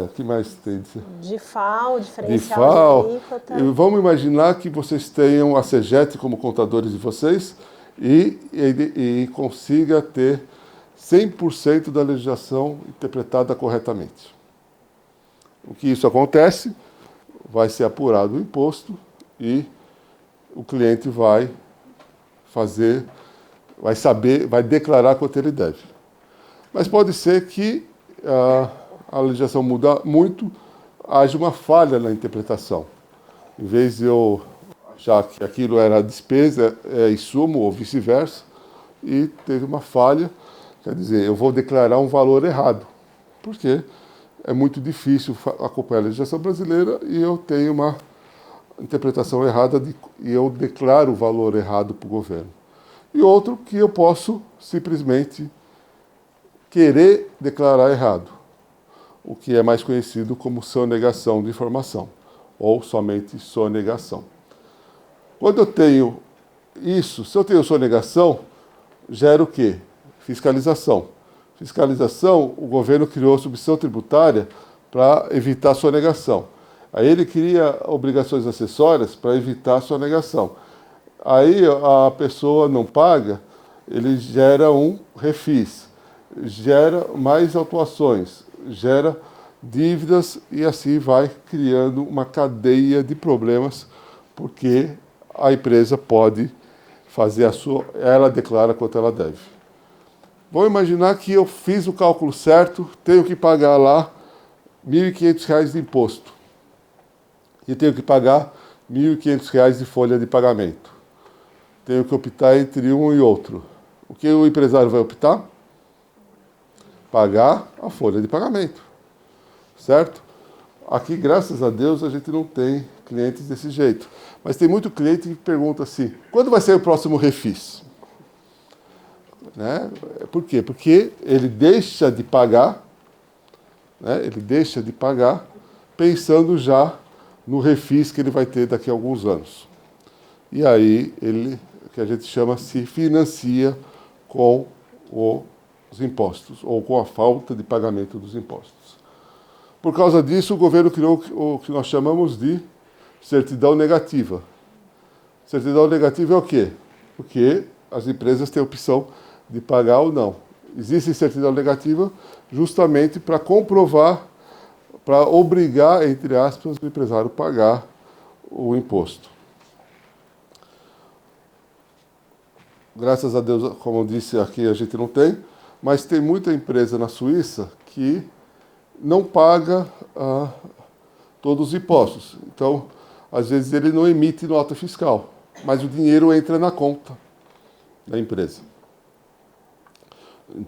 o que mais tem? DIFAL, diferencial de alíquota. E vamos imaginar que vocês tenham a CEGET como contadores de vocês e consiga ter 100% da legislação interpretada corretamente. O que isso acontece? Vai ser apurado o imposto e o cliente vai declarar quanto ele deve. Mas pode ser que a legislação muda muito, haja uma falha na interpretação. Em vez de eu já que aquilo era despesa, insumo ou vice-versa, e teve uma falha. Quer dizer, eu vou declarar um valor errado, porque é muito difícil acompanhar a legislação brasileira e eu tenho uma interpretação errada e eu declaro o valor errado para o governo. E outro que eu posso simplesmente querer declarar errado, o que é mais conhecido como sonegação de informação, ou somente sonegação. Quando eu tenho isso, se eu tenho sonegação, gera o quê? Fiscalização. Fiscalização, o governo criou a substituição tributária para evitar a sonegação. Aí ele cria obrigações acessórias para evitar a sonegação. Aí a pessoa não paga, ele gera um refis, gera mais autuações, gera dívidas e assim vai criando uma cadeia de problemas, porque a empresa pode fazer ela declara quanto ela deve. Vamos imaginar que eu fiz o cálculo certo, tenho que pagar lá R$ 1.500 de imposto e tenho que pagar R$ 1.500 de folha de pagamento. Tenho que optar entre um e outro. O que o empresário vai optar? Pagar a folha de pagamento, certo? Aqui, graças a Deus, a gente não tem clientes desse jeito. Mas tem muito cliente que pergunta assim, quando vai ser o próximo refis? Né? Por quê? Porque ele deixa de pagar, né? Ele deixa de pagar pensando já no refis que ele vai ter daqui a alguns anos. E aí ele, que a gente chama, se financia com os impostos, ou com a falta de pagamento dos impostos. Por causa disso, o governo criou o que nós chamamos de certidão negativa. Certidão negativa é o quê? Porque as empresas têm a opção de pagar ou não. Existe certidão negativa justamente para comprovar, para obrigar, entre aspas, o empresário a pagar o imposto. Graças a Deus, como eu disse, aqui a gente não tem, mas tem muita empresa na Suíça que não paga todos os impostos. Então, às vezes ele não emite nota fiscal, mas o dinheiro entra na conta da empresa.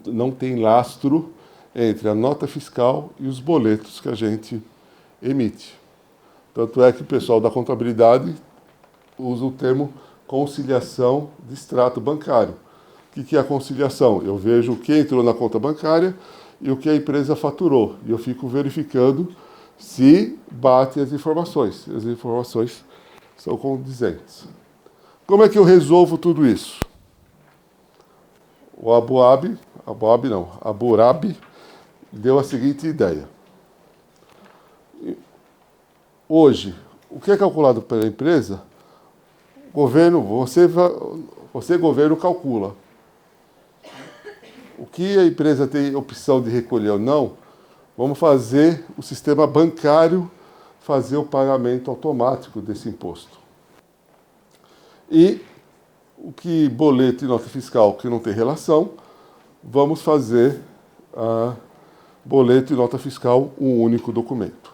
Não tem lastro entre a nota fiscal e os boletos que a gente emite. Tanto é que o pessoal da contabilidade usa o termo conciliação de extrato bancário. O que é a conciliação? Eu vejo o que entrou na conta bancária e o que a empresa faturou. E eu fico verificando se bate as informações. As informações são condizentes. Como é que eu resolvo tudo isso? O Hammurabi deu a seguinte ideia. Hoje, o que é calculado pela empresa, governo, você governo calcula. O que a empresa tem opção de recolher ou não, vamos fazer o sistema bancário fazer o pagamento automático desse imposto. E o que boleto e nota fiscal que não tem relação, vamos fazer boleto e nota fiscal um único documento.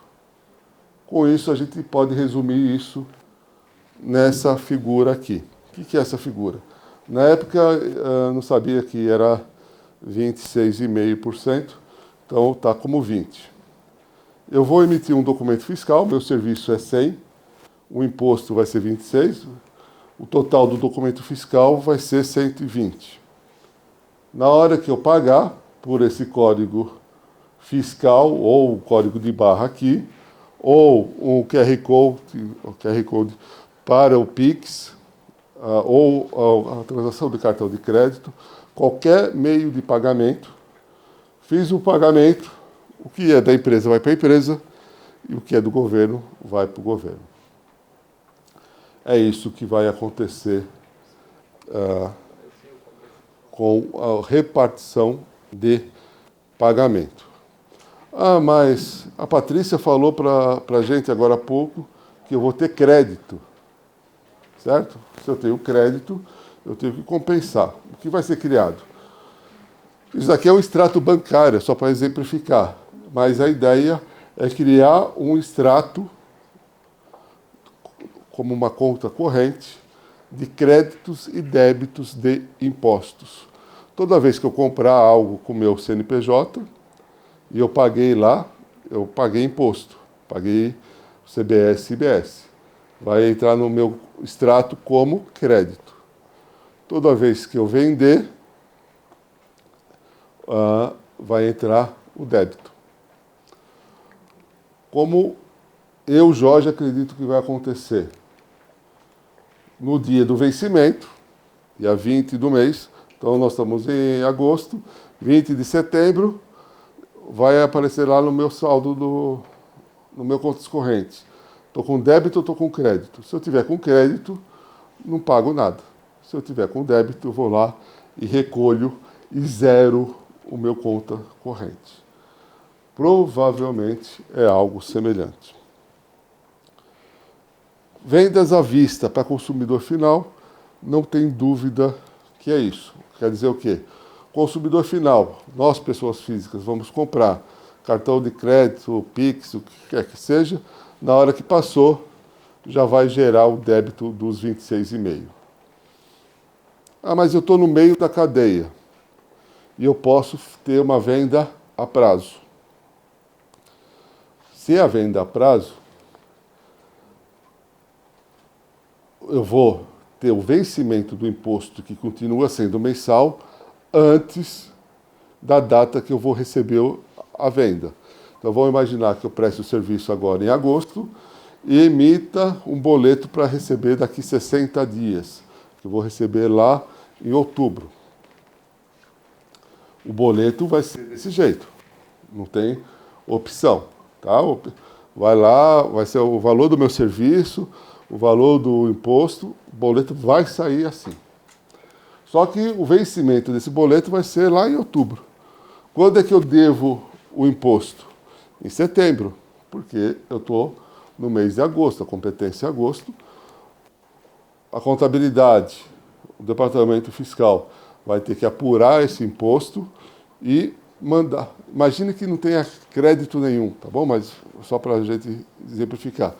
Com isso, a gente pode resumir isso nessa figura aqui. O que é essa figura? Na época, eu não sabia que era 26,5%, então está como 20%. Eu vou emitir um documento fiscal, meu serviço é 100, o imposto vai ser 26%, o total do documento fiscal vai ser 120. Na hora que eu pagar por esse código fiscal, ou o código de barra aqui, ou um QR Code para o Pix, ou a transação de cartão de crédito, qualquer meio de pagamento, fiz o pagamento, o que é da empresa vai para a empresa, e o que é do governo vai para o governo. É isso que vai acontecer com a repartição de pagamento. Mas a Patrícia falou para a gente agora há pouco que eu vou ter crédito, certo? Se eu tenho crédito, eu tenho que compensar. O que vai ser criado? Isso aqui é um extrato bancário, só para exemplificar, mas a ideia é criar um extrato como uma conta corrente de créditos e débitos de impostos. Toda vez que eu comprar algo com meu CNPJ e eu paguei lá, eu paguei imposto, paguei CBS e IBS. Vai entrar no meu extrato como crédito. Toda vez que eu vender, vai entrar o débito. Como eu, Jorge, acredito que vai acontecer? No dia do vencimento, dia 20 do mês, então nós estamos em agosto, 20 de setembro, vai aparecer lá no meu saldo, no meu contas correntes. Estou com débito ou estou com crédito? Se eu tiver com crédito, não pago nada. Se eu tiver com débito, eu vou lá e recolho e zero o meu conta corrente. Provavelmente é algo semelhante. Vendas à vista para consumidor final, não tem dúvida que é isso. Quer dizer o quê? Consumidor final, nós, pessoas físicas, vamos comprar cartão de crédito, Pix, o que quer que seja, na hora que passou, já vai gerar o débito dos 26,5. Ah, mas eu estou no meio da cadeia e eu posso ter uma venda a prazo. Se a venda a prazo, eu vou ter o vencimento do imposto, que continua sendo mensal, antes da data que eu vou receber a venda. Então vamos imaginar que eu preste o serviço agora em agosto e emita um boleto para receber daqui 60 dias, que eu vou receber lá em outubro. O boleto vai ser desse jeito, não tem opção, tá? Vai lá, vai ser o valor do meu serviço, o valor do imposto, o boleto vai sair assim. Só que o vencimento desse boleto vai ser lá em outubro. Quando é que eu devo o imposto? Em setembro, porque eu estou no mês de agosto, a competência é agosto. A contabilidade, o departamento fiscal vai ter que apurar esse imposto e mandar. Imagine que não tenha crédito nenhum, tá bom? Mas só para a gente exemplificar.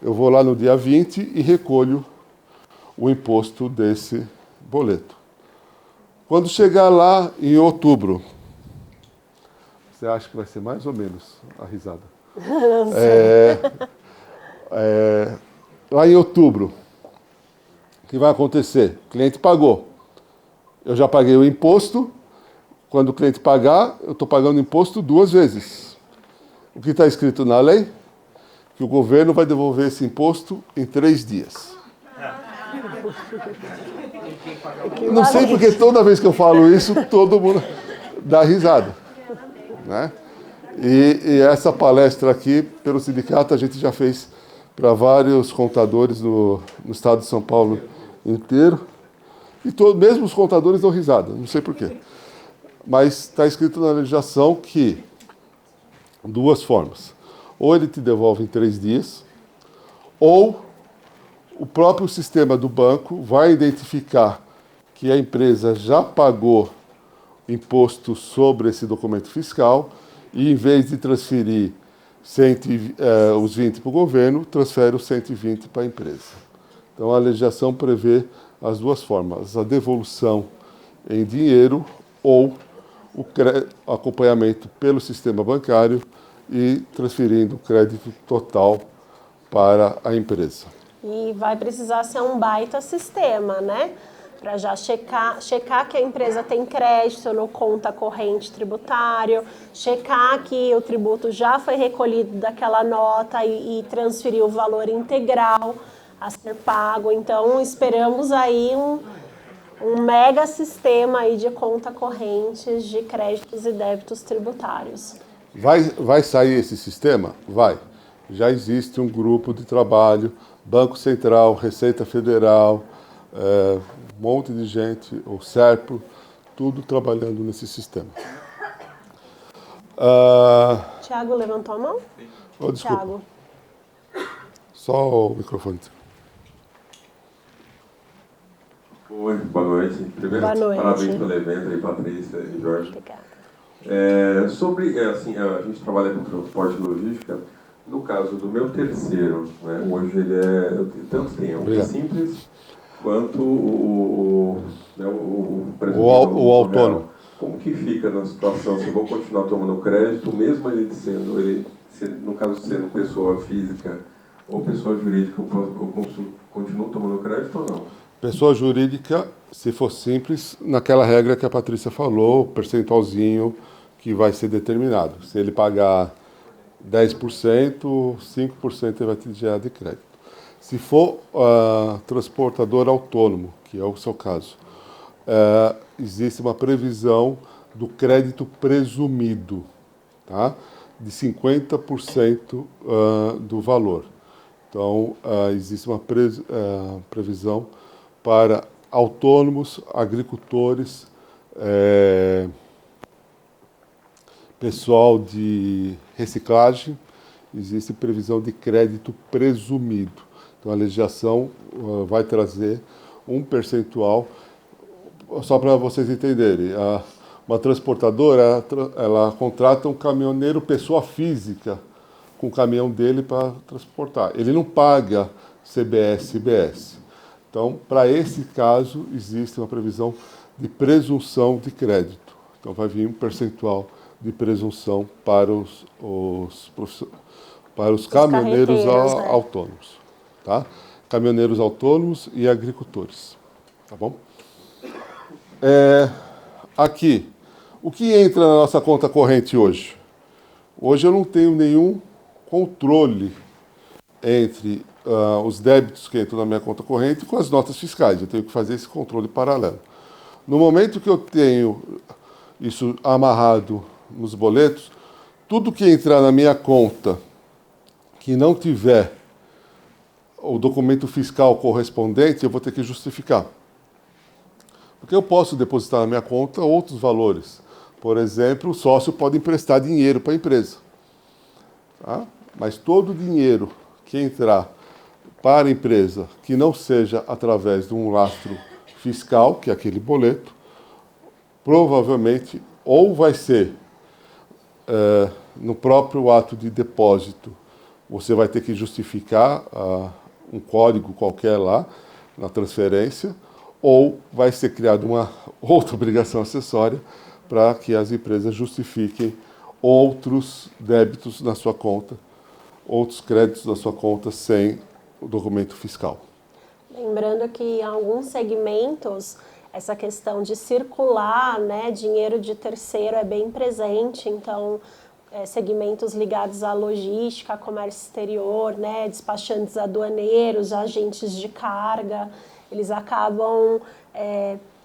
Eu vou lá no dia 20 e recolho o imposto desse boleto. Quando chegar lá em outubro, você acha que vai ser mais ou menos a risada? Não sei. Lá em outubro, o que vai acontecer? O cliente pagou. Eu já paguei o imposto. Quando o cliente pagar, eu estou pagando imposto 2 vezes. O que está escrito na lei? Que o governo vai devolver esse imposto em 3 dias. Não sei porque toda vez que eu falo isso, todo mundo dá risada. Né? E essa palestra aqui, pelo sindicato, a gente já fez para vários contadores no estado de São Paulo inteiro. E mesmo os contadores dão risada, não sei porquê. Mas está escrito na legislação que 2 formas. Ou ele te devolve em 3 dias, ou o próprio sistema do banco vai identificar que a empresa já pagou imposto sobre esse documento fiscal e, em vez de transferir os 20 para o governo, transfere os 120 para a empresa. Então, a legislação prevê as 2 formas, a devolução em dinheiro ou o acompanhamento pelo sistema bancário e transferindo o crédito total para a empresa. E vai precisar ser um baita sistema, né? Para já checar que a empresa tem crédito no conta corrente tributário, checar que o tributo já foi recolhido daquela nota e transferir o valor integral a ser pago. Então, esperamos aí um mega sistema aí de conta correntes de créditos e débitos tributários. Vai sair esse sistema? Vai. Já existe um grupo de trabalho, Banco Central, Receita Federal, um monte de gente, o SERPRO, tudo trabalhando nesse sistema. Tiago levantou a mão? Oh, desculpa. Tiago. Só o microfone. Oi, boa noite. Primeiro, Boa noite. Parabéns pelo evento aí, Patrícia e Jorge. Obrigada. Sobre, assim, a gente trabalha com transporte e logística, No caso do meu terceiro, né, hoje ele tanto tem o simples quanto né, o presumido O autônomo. real. Como que fica na situação se eu vou continuar tomando crédito, mesmo no caso sendo pessoa física ou pessoa jurídica, eu continuo tomando crédito ou não? Pessoa jurídica, se for simples, naquela regra que a Patrícia falou, percentualzinho que vai ser determinado. Se ele pagar 10%, 5% ele vai ter gerado de crédito. Se for transportador autônomo, que é o seu caso, existe uma previsão do crédito presumido, tá? De 50% do valor. Então, existe uma previsão para autônomos, agricultores, pessoal de reciclagem, existe previsão de crédito presumido. Então, a legislação vai trazer um percentual, só para vocês entenderem, uma transportadora, ela contrata um caminhoneiro, pessoa física, com o caminhão dele para transportar. Ele não paga CBS, IBS. Então, para esse caso, existe uma previsão de presunção de crédito. Então, vai vir um percentual de presunção para os caminhoneiros autônomos. Tá? Caminhoneiros autônomos e agricultores. Tá bom? Aqui, o que entra na nossa conta corrente hoje? Hoje eu não tenho nenhum controle entre os débitos que entram na minha conta corrente com as notas fiscais. Eu tenho que fazer esse controle paralelo. No momento que eu tenho isso amarrado nos boletos, tudo que entrar na minha conta que não tiver o documento fiscal correspondente, eu vou ter que justificar. Porque eu posso depositar na minha conta outros valores. Por exemplo, o sócio pode emprestar dinheiro para a empresa. Tá? Mas todo o dinheiro que entrar para a empresa, que não seja através de um lastro fiscal, que é aquele boleto, provavelmente ou vai ser no próprio ato de depósito, você vai ter que justificar um código qualquer lá na transferência, ou vai ser criada uma outra obrigação acessória para que as empresas justifiquem outros débitos na sua conta, outros créditos na sua conta sem o documento fiscal. Lembrando que em alguns segmentos essa questão de circular, né, dinheiro de terceiro é bem presente, então segmentos ligados à logística, comércio exterior, né, despachantes aduaneiros, agentes de carga, eles acabam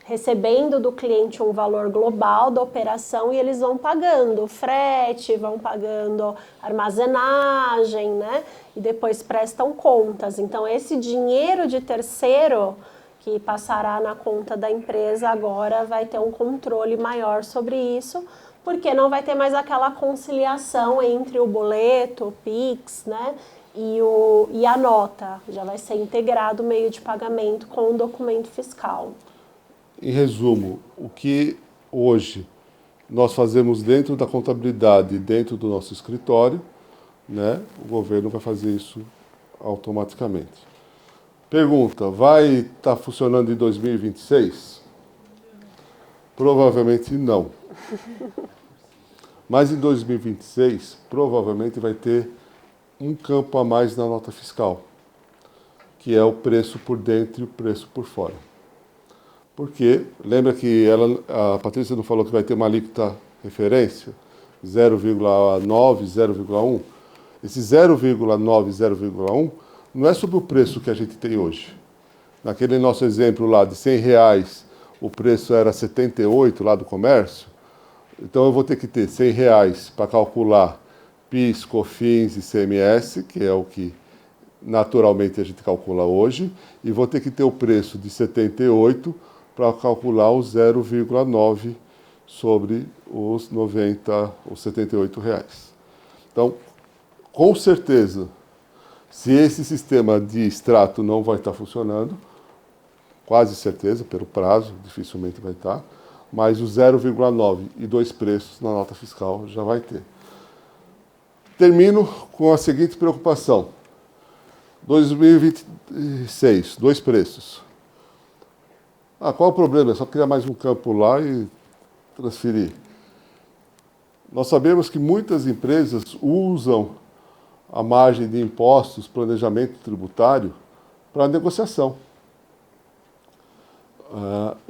recebendo do cliente um valor global da operação e eles vão pagando frete, vão pagando armazenagem, né? E depois prestam contas. Então, esse dinheiro de terceiro que passará na conta da empresa agora vai ter um controle maior sobre isso, porque não vai ter mais aquela conciliação entre o boleto, o PIX, né? E a nota. Já vai ser integrado o meio de pagamento com o documento fiscal. Em resumo, o que hoje nós fazemos dentro da contabilidade, dentro do nosso escritório, né, o governo vai fazer isso automaticamente. Pergunta, vai estar funcionando em 2026? Provavelmente não. Mas em 2026, provavelmente vai ter um campo a mais na nota fiscal, que é o preço por dentro e o preço por fora. Porque, lembra que a Patrícia não falou que vai ter uma alíquota referência? 0,9, 0,1? Esse 0,9, 0,1 não é sobre o preço que a gente tem hoje. Naquele nosso exemplo lá de R$100, o preço era 78 lá do comércio. Então eu vou ter que ter R$100 para calcular PIS, COFINS e ICMS, que é o que naturalmente a gente calcula hoje, e vou ter que ter o preço de 78 para calcular o 0,9 sobre os 90 ou 78 reais. Então, com certeza, se esse sistema de extrato não vai estar funcionando, quase certeza, pelo prazo, dificilmente vai estar, mas o 0,9 e 2 preços na nota fiscal já vai ter. Termino com a seguinte preocupação. 2026, 2 preços. Qual o problema? É só criar mais um campo lá e transferir. Nós sabemos que muitas empresas usam a margem de impostos, planejamento tributário, para negociação.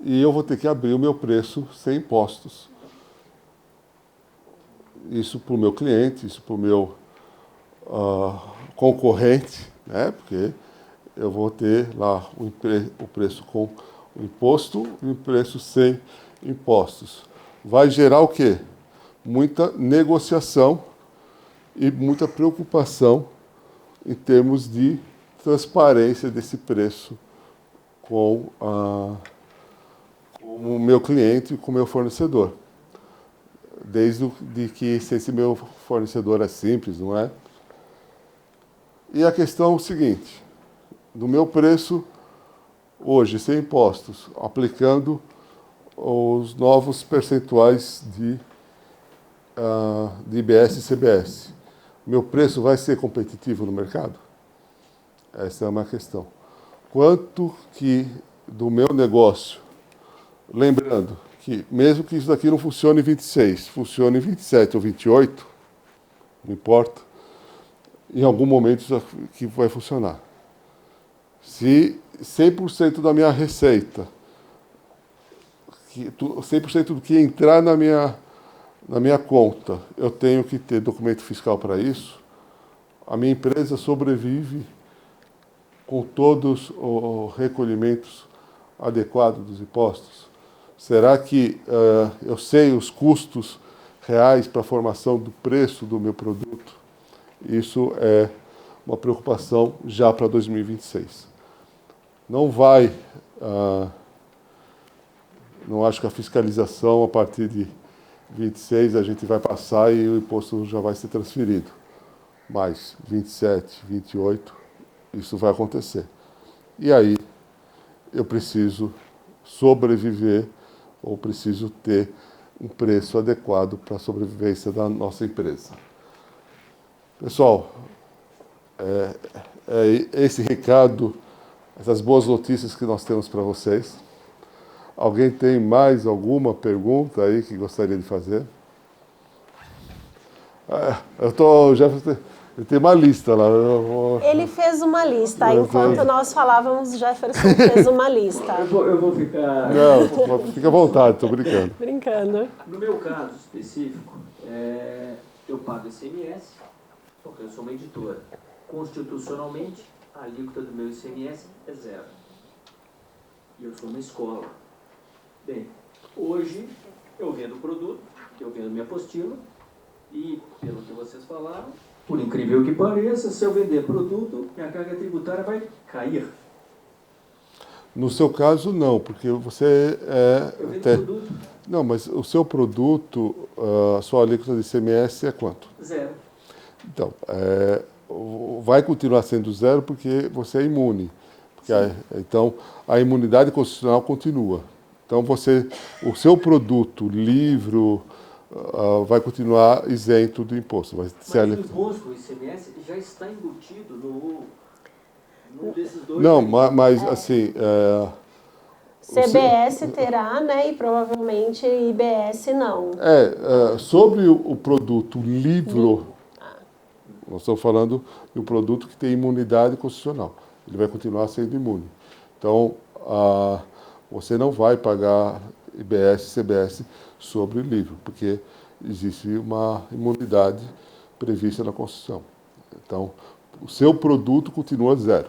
E eu vou ter que abrir o meu preço sem impostos. Isso para o meu cliente, isso para o meu concorrente, né? Porque eu vou ter lá o preço com o imposto e o preço sem impostos. Vai gerar o quê? Muita negociação e muita preocupação em termos de transparência desse preço com o meu cliente e com o meu fornecedor. Desde que se esse meu fornecedor é simples, não é? E a questão é o seguinte, do meu preço hoje, sem impostos, aplicando os novos percentuais de IBS e CBS, meu preço vai ser competitivo no mercado? Essa é uma questão. Quanto que do meu negócio, lembrando que mesmo que isso daqui não funcione em 26, funcione em 27 ou 28, não importa, em algum momento isso aqui vai funcionar. Se 100% da minha receita, 100% do que entrar na minha conta, eu tenho que ter documento fiscal para isso, a minha empresa sobrevive com todos os recolhimentos adequados dos impostos? Será que eu sei os custos reais para a formação do preço do meu produto? Isso é uma preocupação já para 2026. Não vai... não acho que a fiscalização, a partir de 26, a gente vai passar e o imposto já vai ser transferido. Mas 27, 28, isso vai acontecer. E aí eu preciso sobreviver ou preciso ter um preço adequado para a sobrevivência da nossa empresa. Pessoal, esse recado, essas boas notícias que nós temos para vocês. Alguém tem mais alguma pergunta aí que gostaria de fazer? Eu tenho uma lista lá. Ele fez uma lista. Enquanto nós falávamos, Jefferson fez uma lista. Eu vou ficar... Não, fica à vontade, estou brincando. Brincando. No meu caso específico, eu pago ICMS, porque eu sou uma editora. Constitucionalmente, a alíquota do meu ICMS é 0. E eu sou uma escola. Bem, hoje eu vendo produto, eu vendo minha apostila, e, pelo que vocês falaram, por incrível que pareça, se eu vender produto, minha carga tributária vai cair. No seu caso, não, porque você Eu vendo produto? Não, mas o seu produto, a sua alíquota de ICMS é quanto? 0. Então, vai continuar sendo 0 porque você é imune. Então, a imunidade constitucional continua. Então, o seu produto, livro, vai continuar isento do imposto. Mas o imposto, o ICMS, já está embutido num desses dois... Não, mas assim... CBS terá, né? E provavelmente IBS não. Sobre o produto livro, nós estamos falando de um produto que tem imunidade constitucional. Ele vai continuar sendo imune. Então, você não vai pagar IBS, CBS sobre o livro, porque existe uma imunidade prevista na Constituição. Então, o seu produto continua 0.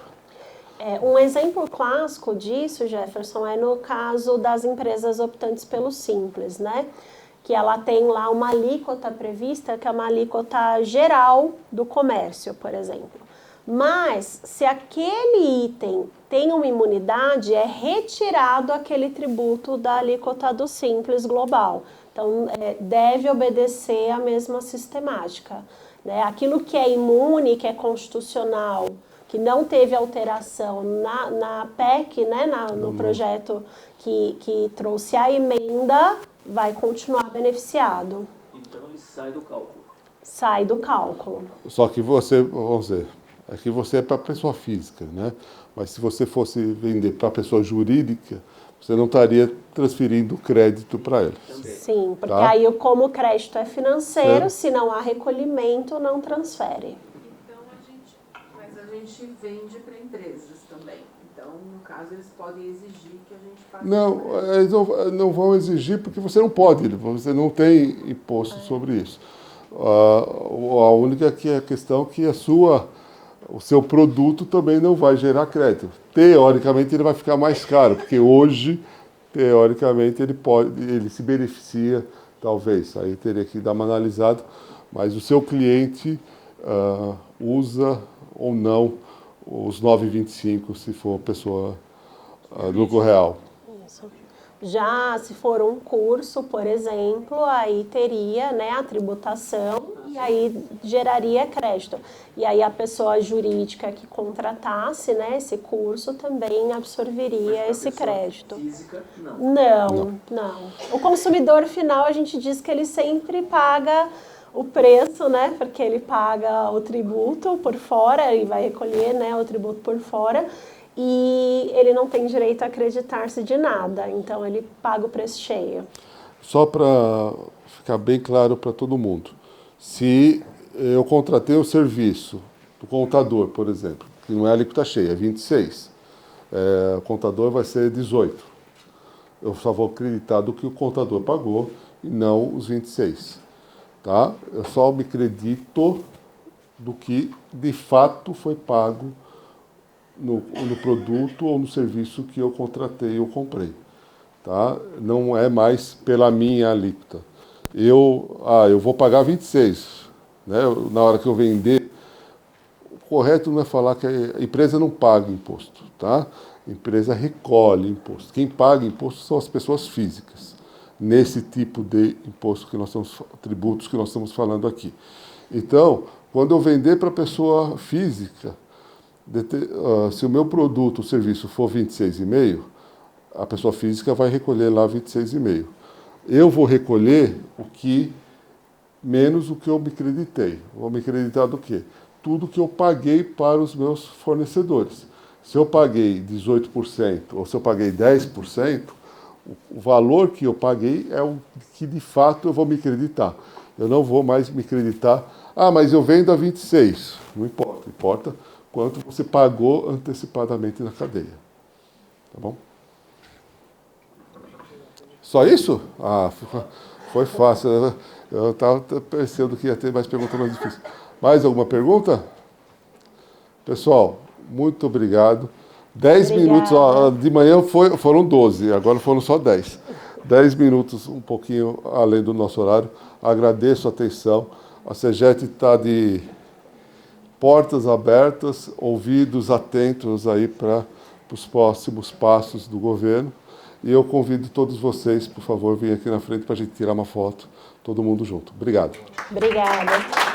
Um exemplo clássico disso, Jefferson, é no caso das empresas optantes pelo Simples, né? Que ela tem lá uma alíquota prevista, que é uma alíquota geral do comércio, por exemplo. Mas, se aquele item tem uma imunidade, é retirado aquele tributo da alíquota do Simples global. Então, deve obedecer a mesma sistemática, né? Aquilo que é imune, que é constitucional, que não teve alteração na PEC, né, no projeto que trouxe a emenda, vai continuar beneficiado. Então ele sai do cálculo. Sai do cálculo. Só que você, vamos dizer, aqui você é para pessoa física, né? Mas se você fosse vender para pessoa jurídica, você não estaria transferindo crédito para eles. Sim, porque Tá. aí como o crédito é financeiro, Certo. se não há recolhimento, não transfere. Então mas a gente vende para empresas também. Então, no caso, eles podem exigir que a gente faça. Não, eles não vão exigir porque você não pode, você não tem imposto sobre isso. A única questão é que o seu produto também não vai gerar crédito. Teoricamente ele vai ficar mais caro, porque hoje, teoricamente, ele se beneficia, talvez, aí teria que dar uma analisada, mas o seu cliente usa ou não os 9,25 se for pessoa lucro real. Isso. Já se for um curso, por exemplo, aí teria, né, a tributação e aí geraria crédito. E aí a pessoa jurídica que contratasse, né, esse curso também absorveria esse crédito. Física, não. Não. O consumidor final, a gente diz que ele sempre paga o preço, né, porque ele paga o tributo por fora, ele vai recolher, né, o tributo por fora. E ele não tem direito a acreditar-se de nada, então ele paga o preço cheio. Só para ficar bem claro para todo mundo, se eu contratei o serviço do contador, por exemplo, que não é alíquota cheia, é 26, o contador vai ser 18. Eu só vou acreditar do que o contador pagou e não os 26. Tá? Eu só me acredito do que de fato foi pago no produto ou no serviço que eu contratei ou comprei. Tá? Não é mais pela minha alíquota. Eu vou pagar 26. Né? Na hora que eu vender, o correto não é falar que a empresa não paga imposto. Tá? A empresa recolhe imposto. Quem paga imposto são as pessoas físicas. Nesse tipo de imposto que nós estamos, tributos que nós estamos falando aqui. Então, quando eu vender para a pessoa física, se o meu produto ou serviço for 26,5, a pessoa física vai recolher lá 26,5. Eu vou recolher menos o que eu me creditei. Vou me creditar do quê? Tudo que eu paguei para os meus fornecedores. Se eu paguei 18% ou se eu paguei 10%, o valor que eu paguei é o que de fato eu vou me creditar. Eu não vou mais me creditar, mas eu vendo a 26. Não importa, importa quanto você pagou antecipadamente na cadeia. Tá bom? Só isso? Foi fácil. Eu estava pensando que ia ter mais perguntas mais difíceis. Mais alguma pergunta? Pessoal, muito obrigado. 10 minutos, de manhã foram 12, agora foram só 10. 10 minutos, um pouquinho além do nosso horário. Agradeço a atenção. A CEGET está de portas abertas, ouvidos atentos aí para os próximos passos do governo. E eu convido todos vocês, por favor, virem aqui na frente para a gente tirar uma foto, todo mundo junto. Obrigado. Obrigada.